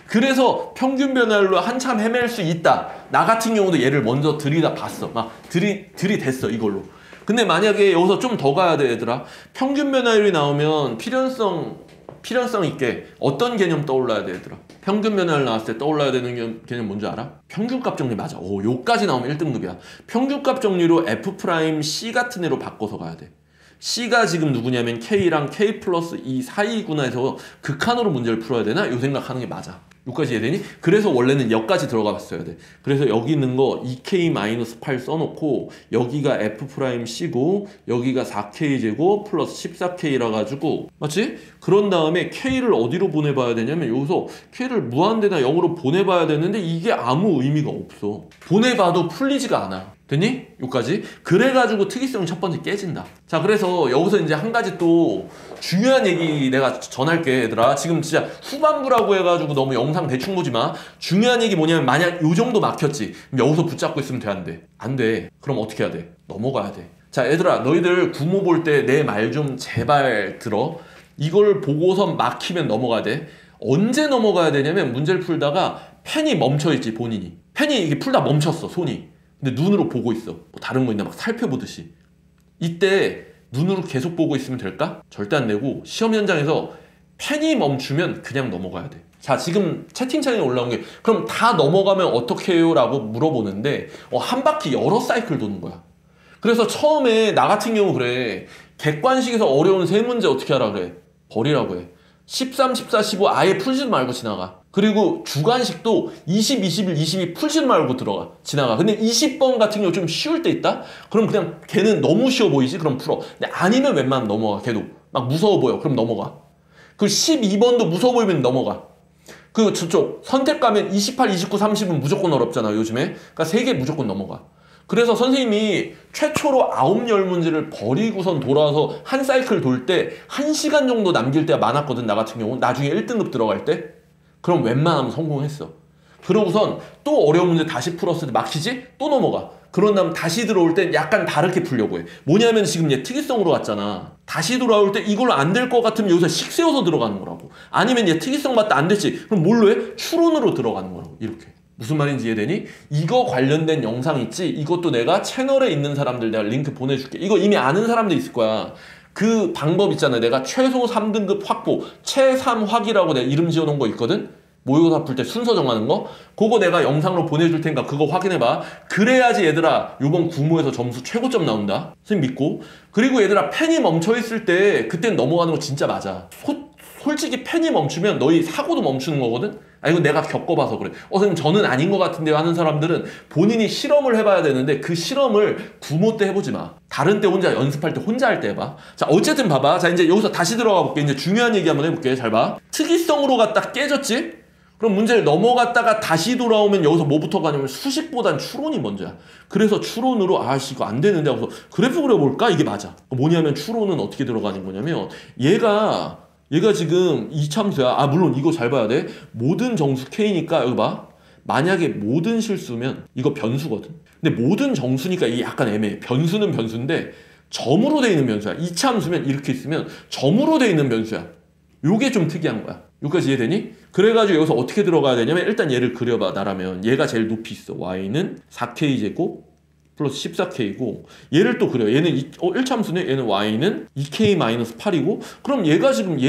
그래서 평균 변화율로 한참 헤맬 수 있다. 나 같은 경우도 얘를 먼저 들이대봤어. 막 들이댔어 이걸로. 근데 만약에 여기서 좀 더 가야 돼 얘들아. 평균 변화율이 나오면 필연성 있게 어떤 개념 떠올라야 돼 얘들아? 평균 변화율 나왔을 때 떠올라야 되는 개념 뭔지 알아? 평균값 정리. 맞아. 요까지 나오면 1등급이야. 평균값 정리로 F'C 같은 애로 바꿔서 가야 돼. C가 지금 누구냐면 K랑 K 플러스 2 사이구나 해서 극한으로 문제를 풀어야 되나? 요 생각하는 게 맞아. 요까지 이해되니? 그래서 원래는 여기까지 들어가 봤어야 돼. 그래서 여기 있는 거 2K-8 써놓고 여기가 F'C고 여기가 4K제곱 플러스 14K라 가지고, 맞지? 그런 다음에 K를 어디로 보내봐야 되냐면 여기서 K를 무한대나 0으로 보내봐야 되는데 이게 아무 의미가 없어. 보내봐도 풀리지가 않아. 됐니? 요까지. 그래가지고 특이성 첫 번째 깨진다. 자, 그래서 여기서 이제 한 가지 또 중요한 얘기 내가 전할게 얘들아. 지금 진짜 후반부라고 해가지고 너무 영상 대충 보지 마. 중요한 얘기 뭐냐면, 만약 요 정도 막혔지, 그럼 여기서 붙잡고 있으면 돼? 안 돼? 안 돼. 그럼 어떻게 해야 돼? 넘어가야 돼. 자 얘들아, 너희들 구모 볼 때 내 말 좀 제발 들어. 이걸 보고서 막히면 넘어가야 돼. 언제 넘어가야 되냐면, 문제를 풀다가 펜이 멈춰있지, 본인이. 펜이 이게 풀다 멈췄어, 손이. 근데 눈으로 보고 있어. 뭐 다른 거 있나 막 살펴보듯이. 이때 눈으로 계속 보고 있으면 될까? 절대 안 되고, 시험 현장에서 펜이 멈추면 그냥 넘어가야 돼. 자, 지금 채팅창에 올라온 게, 그럼 다 넘어가면 어떻게 해요? 라고 물어보는데, 한 바퀴 여러 사이클 도는 거야. 그래서 처음에 나 같은 경우 그래. 객관식에서 어려운 세 문제 어떻게 하라 그래? 버리라고 해. 13, 14, 15 아예 풀지도 말고 지나가. 그리고 주관식도 20, 21, 22 풀지도 말고 들어가. 지나가. 근데 20번 같은 경우 좀 쉬울 때 있다? 그럼 그냥 걔는 너무 쉬워 보이지? 그럼 풀어. 근데 아니면 웬만하면 넘어가. 걔도 막 무서워 보여. 그럼 넘어가. 그 12번도 무서워 보이면 넘어가. 그 저쪽 선택 가면 28, 29, 30은 무조건 어렵잖아 요즘에. 그러니까 3개 무조건 넘어가. 그래서 선생님이 최초로 9, 10문제를 버리고선 돌아와서 한 사이클 돌 때 1시간 정도 남길 때가 많았거든, 나 같은 경우. 나중에 1등급 들어갈 때. 그럼 웬만하면 성공했어. 그러고선 또 어려운 문제 다시 풀었을 때 막히지? 또 넘어가. 그런 다음 다시 들어올 때 약간 다르게 풀려고 해. 뭐냐면 지금 얘 특이성으로 갔잖아. 다시 돌아올 때 이걸로 안 될 것 같으면 여기서 식 세워서 들어가는 거라고. 아니면 얘 특이성 맞다 안 됐지? 그럼 뭘로 해? 추론으로 들어가는 거라고. 이렇게. 무슨 말인지 이해되니? 이거 관련된 영상 있지? 이것도 내가 채널에 있는 사람들 내가 링크 보내줄게. 이거 이미 아는 사람도 있을 거야. 그 방법 있잖아요. 내가 최소 3등급 확보, 최3확이라고 내가 이름 지어놓은 거 있거든? 모의고사 풀 때 순서 정하는 거. 그거 내가 영상으로 보내줄 테니까 그거 확인해봐. 그래야지 얘들아 요번 구모에서 점수 최고점 나온다. 선생님 믿고. 그리고 얘들아 펜이 멈춰있을 때 그땐 넘어가는 거 진짜 맞아. 솔직히 펜이 멈추면 너희 사고도 멈추는 거거든? 아 이거 내가 겪어봐서 그래. 선생님 저는 아닌 것 같은데요 하는 사람들은 본인이 실험을 해봐야 되는데 그 실험을 구모 때 해보지 마. 다른 때 혼자 연습할 때 혼자 할 때 해봐. 자 어쨌든 봐봐. 자 이제 여기서 다시 들어가 볼게. 이제 중요한 얘기 한번 해볼게. 잘 봐. 특이성으로 갔다 깨졌지? 그럼 문제를 넘어갔다가 다시 돌아오면 여기서 뭐부터 가냐면 수식보단 추론이 먼저야. 그래서 추론으로 아씨 이거 안 되는데 하고서 그래프 그려볼까? 이게 맞아. 뭐냐면 추론은 어떻게 들어가는 거냐면 얘가 지금 이참수야. 아 물론 이거 잘 봐야 돼. 모든 정수 K니까 여기 봐. 만약에 모든 실수면 이거 변수거든. 근데 모든 정수니까 이게 약간 애매해. 변수는 변수인데 점으로 돼 있는 변수야. 이참수면 이렇게 있으면 점으로 돼 있는 변수야. 요게 좀 특이한 거야. 여기까지 이해되니? 그래가지고 여기서 어떻게 들어가야 되냐면 일단 얘를 그려봐. 나라면 얘가 제일 높이 있어. y는 4k제곱 플러스 14k고 얘를 또 그려. 얘는 1참수네. 얘는 y는 2k-8이고 그럼 얘가 지금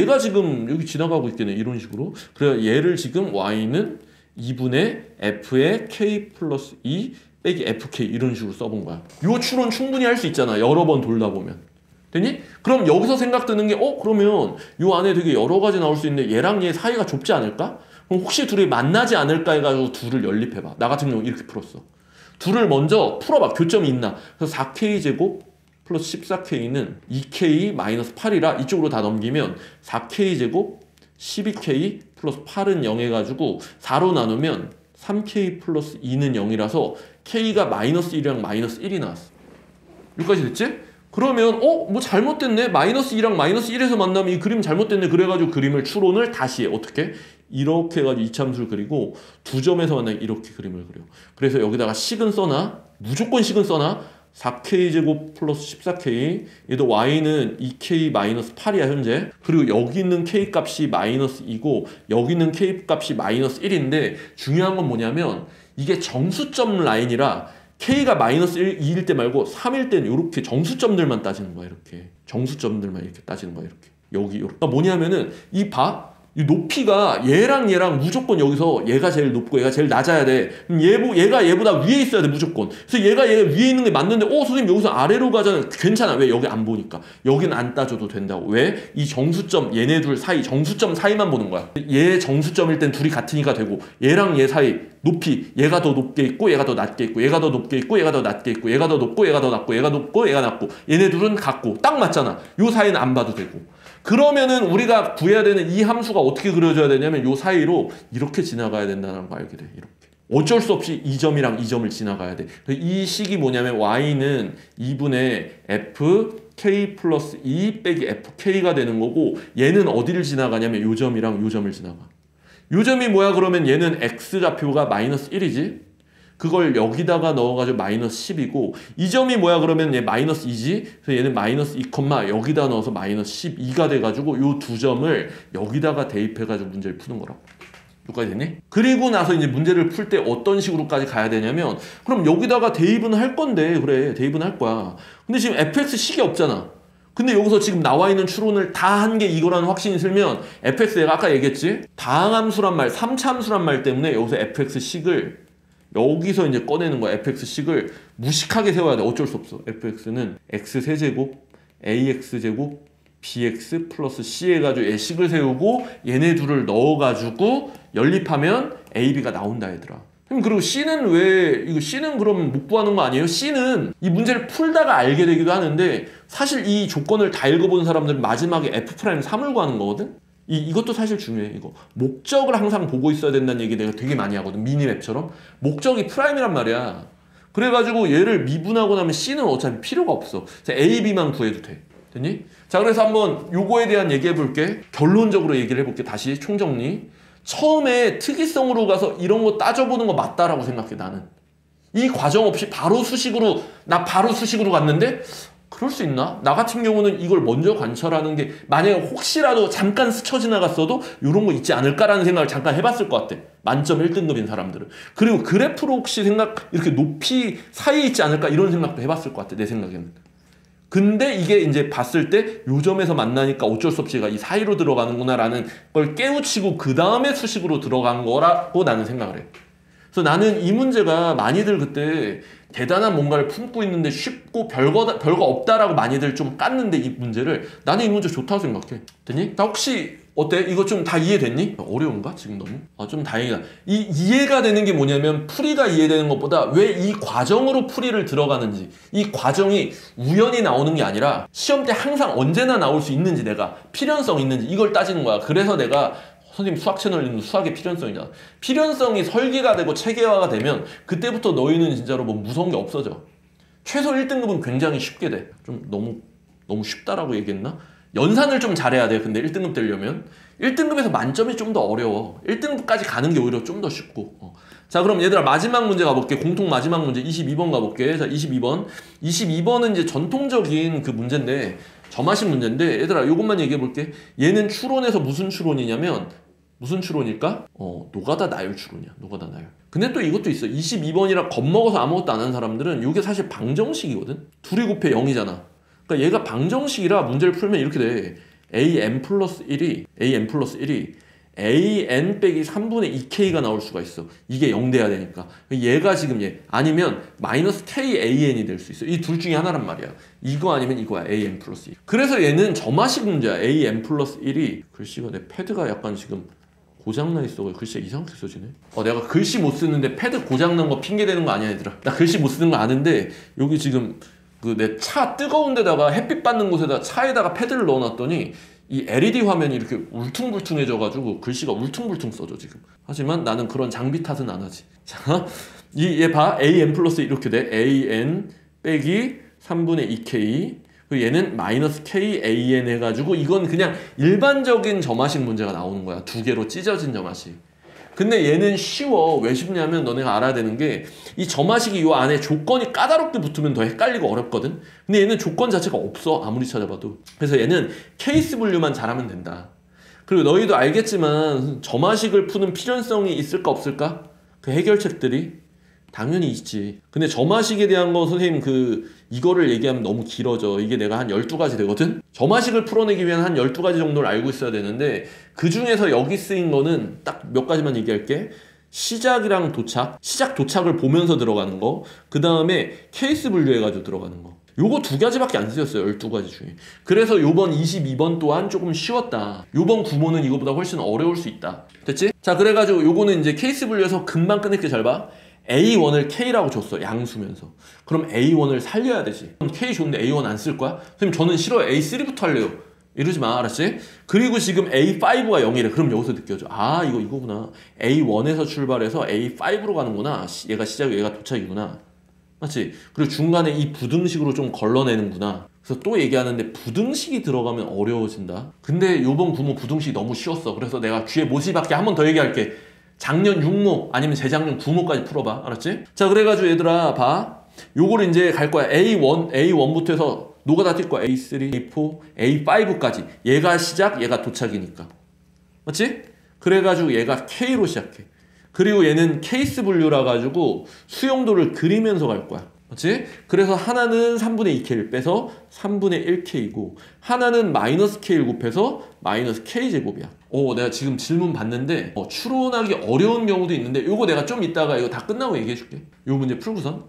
여기 지나가고 있겠네. 이런 식으로. 그래 얘를 지금 y는 2분의 f의 k 플러스 2 빼기 fk 이런 식으로 써본 거야. 요 추론 충분히 할 수 있잖아. 여러 번 돌다 보면. 되니? 그럼 여기서 생각 드는 게 그러면 요 안에 되게 여러 가지 나올 수 있는데 얘랑 얘 사이가 좁지 않을까? 그럼 혹시 둘이 만나지 않을까 해가지고 둘을 연립해봐. 나 같은 경우 이렇게 풀었어. 둘을 먼저 풀어봐. 교점이 있나? 그래서 4k제곱 플러스 14k는 2k-8이라 이쪽으로 다 넘기면 4k제곱 12k 플러스 8은 0 해가지고 4로 나누면 3k 플러스 2는 0이라서 k가 마이너스 1이랑 마이너스 1이 나왔어. 여기까지 됐지? 그러면 뭐 잘못됐네. 마이너스 2랑 마이너스 1에서 만나면 이 그림 잘못됐네. 그래가지고 그림을 추론을 다시 해. 어떻게? 이렇게 해가지고 이참수를 그리고 두 점에서 만나면 이렇게 그림을 그려. 그래서 여기다가 식은 써놔. 무조건 식은 써놔. 4k제곱 플러스 14k. 얘도 y는 2k-8이야 현재. 그리고 여기 있는 k 값이 마이너스 2고 여기 있는 k 값이 마이너스 1인데 중요한 건 뭐냐면 이게 정수점 라인이라 K가 마이너스 2일 때 말고 3일 때는 이렇게 정수점들만 따지는 거야. 이렇게 정수점들만 이렇게 따지는 거야. 이렇게 여기 이렇게. 그러니까 뭐냐면은 이 높이가 얘랑 무조건 여기서 얘가 제일 높고 얘가 제일 낮아야 돼. 그럼 얘가 얘보다 위에 있어야 돼 무조건. 그래서 얘가 위에 있는 게 맞는데 선생님 여기서 아래로 가잖아. 괜찮아. 왜? 여기 안 보니까. 여기는 안 따져도 된다고. 왜? 이 정수점 얘네 둘 사이 정수점 사이만 보는 거야. 얘 정수점일 땐 둘이 같으니까 되고 얘랑 얘 사이 높이 얘가 더 높게 있고 얘가 더 낮게 있고 얘가 더 높게 있고 얘가 더 낮게 있고 얘가 더 높고 얘가 더 낮고 얘가 높고 얘가 낮고 얘네 둘은 같고 딱 맞잖아. 요 사이는 안 봐도 되고. 그러면은 우리가 구해야 되는 이 함수가 어떻게 그려져야 되냐면 요 사이로 이렇게 지나가야 된다는 거 알게 돼. 이렇게. 어쩔 수 없이 이 점이랑 이 점을 지나가야 돼. 이 식이 뭐냐면 y는 2분의 f k 플러스 2 빼기 fk가 되는 거고 얘는 어디를 지나가냐면 요 점이랑 요 점을 지나가. 요 점이 뭐야? 그러면 얘는 x좌표가 마이너스 1이지? 그걸 여기다가 넣어가지고 마이너스 10이고 이 점이 뭐야? 그러면 얘 마이너스 2지? 그래서 얘는 마이너스 2, 여기다 넣어서 마이너스 12가 돼가지고 요 두 점을 여기다가 대입해가지고 문제를 푸는 거라고. 여기까지 됐니? 그리고 나서 이제 문제를 풀 때 어떤 식으로까지 가야 되냐면 그럼 여기다가 대입은 할 건데 그래 대입은 할 거야. 근데 지금 fx 식이 없잖아. 근데 여기서 지금 나와 있는 추론을 다 한 게 이거라는 확신이 들면 fx 내가 아까 얘기했지? 다항함수란 말, 3차함수란 말 때문에 여기서 fx 식을 여기서 이제 꺼내는 거야. fx식을 무식하게 세워야 돼. 어쩔 수 없어. fx는 x세제곱 ax제곱 bx 플러스 c 해가지고 얘 식을 세우고 얘네 둘을 넣어가지고 연립하면 ab가 나온다 얘들아. 그리고 C는 이거 C는 그럼 못 구하는 거 아니에요? C는 이 문제를 풀다가 알게 되기도 하는데 사실 이 조건을 다 읽어본 사람들은 마지막에 F'3을 구하는 거거든? 이것도 사실 중요해. 이거 목적을 항상 보고 있어야 된다는 얘기 내가 되게 많이 하거든. 미니맵처럼. 목적이 프라임이란 말이야. 그래가지고 얘를 미분하고 나면 C는 어차피 필요가 없어. A, B만 구해도 돼. 됐니? 자, 그래서 한번 요거에 대한 얘기해 볼게. 결론적으로 얘기를 해볼게. 다시 총정리. 처음에 특이성으로 가서 이런 거 따져보는 거 맞다라고 생각해 나는. 이 과정 없이 바로 수식으로 갔는데 그럴 수 있나? 나 같은 경우는 이걸 먼저 관찰하는 게 만약에 혹시라도 잠깐 스쳐 지나갔어도 이런 거 있지 않을까라는 생각을 잠깐 해봤을 것 같아. 만점 1등급인 사람들은. 그리고 그래프로 혹시 이렇게 높이 사이에 있지 않을까 이런 생각도 해봤을 것 같아. 내 생각에는. 근데 이게 이제 봤을 때 요점에서 만나니까 어쩔 수 없이 얘가 이 사이로 들어가는구나 라는 걸 깨우치고 그 다음에 수식으로 들어간 거라고 나는 생각을 해. 그래서 나는 이 문제가 많이들 그때 대단한 뭔가를 품고 있는데 쉽고 별거 없다라고 많이들 좀 깠는데 이 문제를 나는 이 문제 좋다고 생각해. 됐니? 나 혹시 어때? 이거 좀 다 이해됐니? 어려운가? 지금 너무? 좀 다행이다. 이 이해가 되는 게 뭐냐면 풀이가 이해되는 것보다 왜 이 과정으로 풀이를 들어가는지 이 과정이 우연히 나오는 게 아니라 시험 때 항상 언제나 나올 수 있는지 내가 필연성 있는지 이걸 따지는 거야. 그래서 내가 선생님 수학 채널 수학의 필연성이잖아. 필연성이 설계가 되고 체계화가 되면 그때부터 너희는 진짜로 뭐 무서운 게 없어져. 최소 1등급은 굉장히 쉽게 돼. 좀 너무 쉽다라고 얘기했나? 연산을 좀 잘해야 돼. 근데 1등급 되려면 1등급에서 만점이 좀 더 어려워. 1등급까지 가는 게 오히려 좀 더 쉽고. 자, 그럼 얘들아 마지막 문제 가볼게. 공통 마지막 문제 22번 가볼게. 자, 22번은 이제 전통적인 그 문제인데 점화식 문제인데 얘들아 요것만 얘기해 볼게. 얘는 추론에서 무슨 추론이냐면 무슨 추론일까? 노가다 나열 추론이야. 노가다 나열. 근데 또 이것도 있어. 22번이라 겁먹어서 아무것도 안 하는 사람들은 이게 사실 방정식이거든. 2이 곱해 0이잖아. 그러니까 얘가 방정식이라 문제를 풀면 이렇게 돼. an 플러스 1이 an 빼기 3분의 2k가 나올 수가 있어. 이게 0 돼야 되니까. 얘가 지금 아니면 마이너스 kan이 될 수 있어. 이 둘 중에 하나란 말이야. 이거 아니면 이거야. an 플러스 1. 그래서 얘는 점화식 문제야. an 플러스 1이 글씨가 내 패드가 약간 지금 고장나 있어. 글씨가 이상하게 써지네. 내가 글씨 못 쓰는데 패드 고장난 거 핑계 대는 거 아니야 얘들아. 나 글씨 못 쓰는 거 아는데 여기 지금 그 내 차 뜨거운 데다가 햇빛 받는 곳에다 차에다가 패드를 넣어놨더니 이 LED 화면이 이렇게 울퉁불퉁해져가지고 글씨가 울퉁불퉁 써져 지금. 하지만 나는 그런 장비 탓은 안 하지. 자, 얘 봐. an 플러스 이렇게 돼. an 빼기 3분의 2k 그리고 얘는 마이너스 kan 해가지고 이건 그냥 일반적인 점화식 문제가 나오는 거야. 두 개로 찢어진 점화식. 근데 얘는 쉬워. 왜 쉽냐면 너네가 알아야 되는 게 이 점화식이 이 안에 조건이 까다롭게 붙으면 더 헷갈리고 어렵거든. 근데 얘는 조건 자체가 없어. 아무리 찾아봐도. 그래서 얘는 케이스 분류만 잘하면 된다. 그리고 너희도 알겠지만 점화식을 푸는 필연성이 있을까 없을까? 그 해결책들이 당연히 있지. 근데 점화식에 대한 거 선생님 이거를 얘기하면 너무 길어져. 이게 내가 한 12가지 되거든? 점화식을 풀어내기 위한 한 12가지 정도를 알고 있어야 되는데 그 중에서 여기 쓰인 거는 딱 몇 가지만 얘기할게. 시작이랑 도착, 시작 도착을 보면서 들어가는 거, 그 다음에 케이스 분류해가지고 들어가는 거. 요거 2가지밖에 안 쓰였어요. 12가지 중에. 그래서 요번 22번 또한 조금 쉬웠다. 요번 구모는 이거보다 훨씬 어려울 수 있다. 됐지? 자, 그래가지고 요거는 이제 케이스 분류해서 금방 끝낼게. 잘 봐. A1을 K라고 줬어. 양수면서. 그럼 A1을 살려야 되지. 그럼 K 줬는데 A1 안 쓸 거야? 선생님 저는 싫어요. A3부터 할래요. 이러지 마. 알았지? 그리고 지금 A5가 0이래. 그럼 여기서 느껴져. 아, 이거구나. A1에서 출발해서 A5로 가는구나. 얘가 시작이고 얘가 도착이구나. 맞지? 그리고 중간에 이 부등식으로 좀 걸러내는구나. 그래서 또 얘기하는데 부등식이 들어가면 어려워진다. 근데 요번 구모 부등식이 너무 쉬웠어. 그래서 내가 귀에 못이 박게 한 번 더 얘기할게. 작년 6모 아니면 재작년 9모까지 풀어봐. 알았지? 자, 그래가지고 얘들아 봐. 요거를 이제 갈 거야. A1부터 해서 노가다 뛸 거야. A3, A4, A5까지. 얘가 시작, 얘가 도착이니까. 맞지? 그래가지고 얘가 K로 시작해. 그리고 얘는 케이스 분류라 가지고 수용도를 그리면서 갈 거야. 맞지? 그래서 하나는 3분의 2K를 빼서 3분의 1K고 하나는 마이너스 K를 곱해서 마이너스 K제곱이야. 내가 지금 질문 봤는데 추론하기 어려운 경우도 있는데 요거 내가 좀 이따가 이거 다 끝나고 얘기해 줄게. 요 문제 풀고선.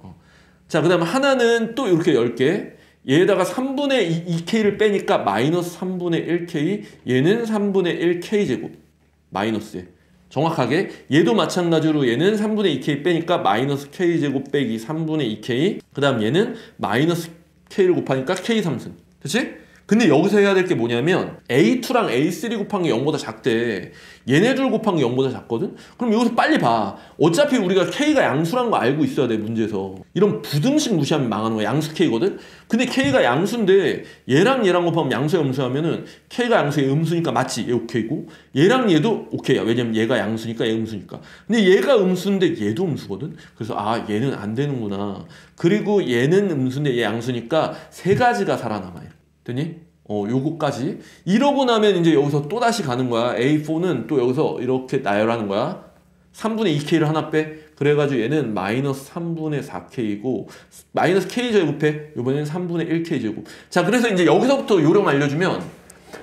자, 그 다음 하나는 또 이렇게 10개. 얘에다가 3분의 2K를 빼니까 마이너스 3분의 1K. 얘는 3분의 1K제곱. 마이너스에. 정확하게 얘도 마찬가지로 얘는 3분의 2K 빼니까 마이너스 K제곱 빼기 3분의 2K. 그 다음 얘는 마이너스 K를 곱하니까 K3승. 그치? 근데 여기서 해야 될 게 뭐냐면 A2랑 A3 곱한 게 0보다 작대. 얘네 둘 곱한 게 0보다 작거든? 그럼 여기서 빨리 봐. 어차피 우리가 K가 양수란 거 알고 있어야 돼, 문제에서. 이런 부등식 무시하면 망하는 거야. 양수 K거든? 근데 K가 양수인데 얘랑 얘랑 곱하면 양수에 음수하면은 K가 양수에 음수니까 맞지? 얘 오케이고 얘랑 얘도 오케이야. 왜냐면 얘가 양수니까 얘 음수니까. 근데 얘가 음수인데 얘도 음수거든? 그래서 얘는 안 되는구나. 그리고 얘는 음수인데 얘 양수니까 세 가지가 살아남아요. 되니? 요거까지. 이러고 나면 이제 여기서 또 다시 가는 거야. A4는 또 여기서 이렇게 나열하는 거야. 3분의 2K를 하나 빼. 그래가지고 얘는 마이너스 3분의 4k이고 마이너스 k 제곱해 이번에는 3분의 1k 제곱. 자, 그래서 이제 여기서부터 요령 알려주면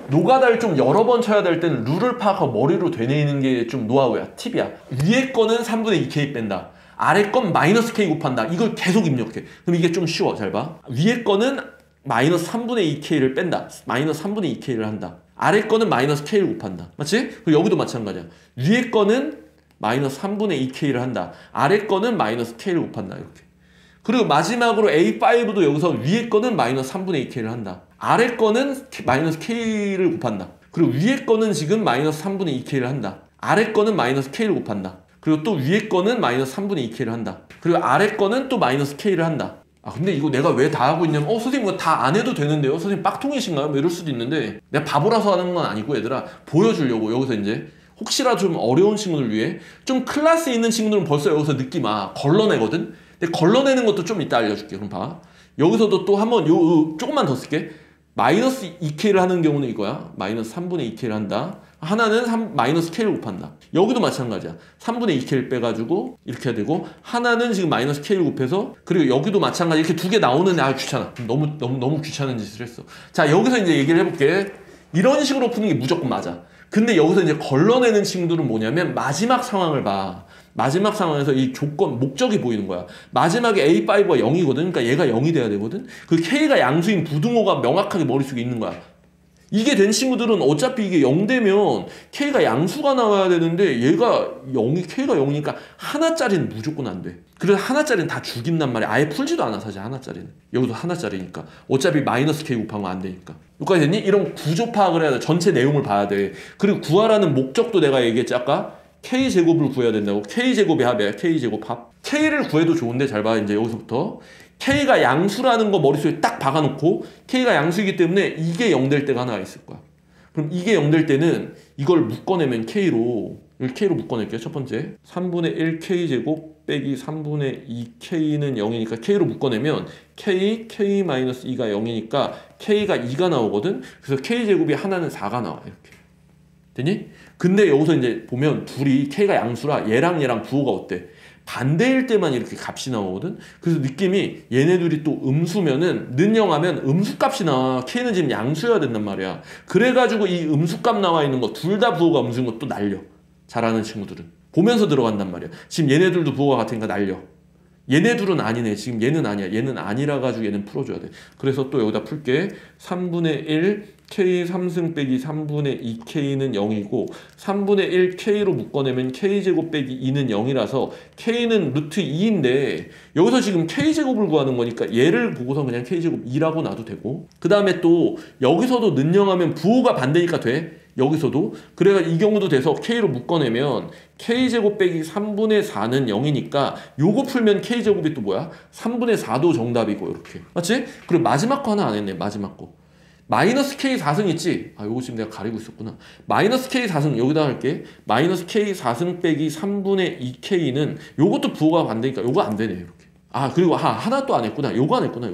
노가다를 좀 여러 번 쳐야 될 때는 룰을 파악하고 머리로 되뇌이는 게 좀 노하우야, 팁이야. 위에 거는 3분의 2k 뺀다, 아래 건 마이너스 k 곱한다. 이걸 계속 입력해. 그럼 이게 좀 쉬워. 잘 봐. 위에 거는 마이너스 3분의 2k를 뺀다, 마이너스 3분의 2k를 한다. 아래 거는 마이너스 k를 곱한다. 맞지? 그리고 여기도 마찬가지야. 위에 거는 마이너스 3분의 2k를 한다, 아래 거는 마이너스 k를 곱한다. 이렇게. 그리고 마지막으로 A5도 여기서 위에 거는 마이너스 3분의 2k를 한다, 아래 거는 마이너스 k를 곱한다. 그리고 위에 거는 지금 마이너스 3분의 2k를 한다, 아래 거는 마이너스 k를 곱한다. 그리고 또 위에 거는 마이너스 3분의 2k를 한다. 그리고 아래 거는 또 마이너스 k를 한다. 아, 근데 이거 내가 왜 다 하고 있냐면 선생님 이거 다 안 해도 되는데요? 선생님 빡통이신가요? 뭐 이럴 수도 있는데 내가 바보라서 하는 건 아니고 얘들아, 보여주려고. 여기서 이제 혹시라도 좀 어려운 친구들 위해, 좀 클래스 있는 친구들은 벌써 여기서 느낌 걸러내거든? 근데 걸러내는 것도 좀 이따 알려줄게. 그럼 봐. 여기서도 또 한번 조금만 더 쓸게. 마이너스 2k를 하는 경우는 이거야. 마이너스 3분의 2k를 한다. 하나는 마이너스 k를 곱한다. 여기도 마찬가지야. 3분의 2k를 빼가지고 이렇게 해야 되고, 하나는 지금 마이너스 k를 곱해서, 그리고 여기도 마찬가지. 이렇게 두 개 나오는데 귀찮아. 너무 귀찮은 짓을 했어. 자, 여기서 이제 얘기를 해볼게. 이런 식으로 푸는 게 무조건 맞아. 근데 여기서 이제 걸러내는 친구들은 뭐냐면 마지막 상황을 봐. 마지막 상황에서 이 조건, 목적이 보이는 거야. 마지막에 A5가 0이거든. 그러니까 얘가 0이 돼야 되거든. 그 K가 양수인 부등호가 명확하게 머릿속에 있는 거야. 이게 된 친구들은 어차피 이게 0 되면 K가 양수가 나와야 되는데 얘가 K가 0이니까 하나짜리는 무조건 안 돼. 그래서 하나짜리는 다 죽인단 말이야. 아예 풀지도 않아, 사실 하나짜리는. 여기도 하나짜리니까. 어차피 마이너스 K 곱한 거 안 되니까. 여기까지 됐니? 이런 구조 파악을 해야 돼. 전체 내용을 봐야 돼. 그리고 구하라는 목적도 내가 얘기했지, 아까. K제곱을 구해야 된다고. K제곱의 합이야. K제곱 합. K를 구해도 좋은데 잘 봐. 이제 여기서부터. K가 양수라는 거 머릿속에 딱 박아놓고, K가 양수이기 때문에 이게 0 될 때가 하나 있을 거야. 그럼 이게 0 될 때는 이걸 묶어내면 K로, 이걸 K로 묶어낼게요. 첫 번째 3분의 1 K제곱 빼기 3분의 2K는 0이니까 K로 묶어내면 K-2가 0이니까 K가 2가 나오거든. 그래서 K제곱이 하나는 4가 나와. 이렇게 되니? 근데 여기서 이제 보면 둘이 K가 양수라 얘랑 부호가 어때? 반대일 때만 이렇게 값이 나오거든. 그래서 느낌이 얘네 둘이 또 음수면은 는영하면 음수값이 나와. K는 지금 양수여야 된단 말이야. 그래가지고 이 음수값 나와 있는 거 둘 다 부호가 음수인 거 또 날려. 잘하는 친구들은 보면서 들어간단 말이야. 지금 얘네들도 부호가 같으니까 날려. 얘네들은 아니네. 지금 얘는 아니야. 얘는 아니라 가지고 얘는 풀어줘야 돼. 그래서 또 여기다 풀게. 3분의 1 K 3승 빼기 3분의 2K는 0이고 3분의 1 K로 묶어내면 K제곱 빼기 2는 0이라서 K는 루트 2인데 여기서 지금 K제곱을 구하는 거니까 얘를 보고서 그냥 K제곱 2라고 놔도 되고, 그 다음에 또 여기서도 는영하면 부호가 반대니까 돼. 여기서도. 그래가 이 경우도 돼서 K로 묶어내면 K제곱 빼기 3분의 4는 0이니까 요거 풀면 K제곱이 또 뭐야? 3분의 4도 정답이고 이렇게. 맞지? 그리고 마지막 거 하나 안 했네. 마지막 거. 마이너스 K 4승 있지? 아, 요거 지금 내가 가리고 있었구나. 마이너스 K 4승 여기다 할게. 마이너스 K 4승 빼기 3분의 2K는 요것도 부호가 반대니까 요거 안 되네. 이렇게. 아, 그리고 하나 또 안 했구나. 요거 안 했구나.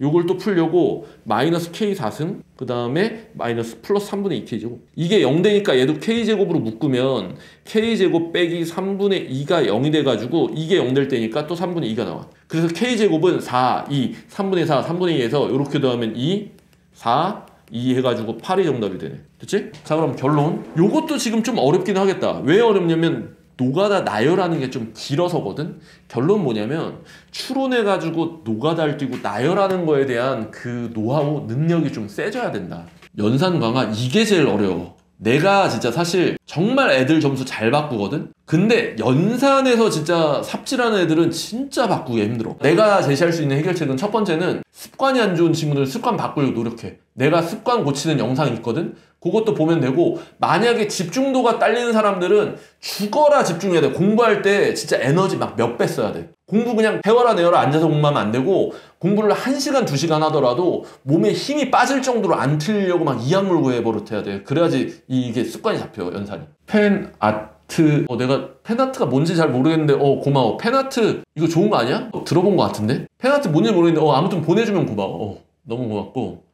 요걸 또 풀려고 마이너스 K 4승 그 다음에 마이너스 플러스 3분의 2K제곱. 이게 0 되니까 얘도 K제곱으로 묶으면 K제곱 빼기 3분의 2가 0이 돼가지고 이게 0 될 때니까 또 3분의 2가 나와. 그래서 K제곱은 4, 2, 3분의 4, 3분의 2에서 이렇게 더하면 2, 4, 2 해가지고 8이 정답이 되네. 됐지? 자, 그럼 결론. 요것도 지금 좀 어렵긴 하겠다. 왜 어렵냐면 노가다 나열하는 게 좀 길어서거든. 결론 뭐냐면 추론해가지고 노가다를 띄고 나열하는 거에 대한 그 노하우, 능력이 좀 세져야 된다. 연산 강화 이게 제일 어려워. 내가 진짜 사실 정말 애들 점수 잘 바꾸거든? 근데 연산에서 진짜 삽질하는 애들은 진짜 바꾸기 힘들어. 내가 제시할 수 있는 해결책은 첫 번째는 습관이 안 좋은 친구들 습관 바꾸려고 노력해. 내가 습관 고치는 영상이 있거든? 그것도 보면 되고, 만약에 집중도가 딸리는 사람들은 죽어라 집중해야 돼. 공부할 때 진짜 에너지 막 몇 배 써야 돼. 공부 그냥 해와라 내와라 앉아서 공부하면 안 되고, 공부를 1시간 2시간 하더라도 몸에 힘이 빠질 정도로 안 틀리려고 막 이악 물고 해버릇해야 돼. 그래야지 이게 습관이 잡혀, 연산이. 팬아트. 내가 팬아트가 뭔지 잘 모르겠는데 고마워. 팬아트 이거 좋은 거 아니야? 들어본 거 같은데? 팬아트 뭔지 모르겠는데 아무튼 보내주면 고마워. 너무 고맙고.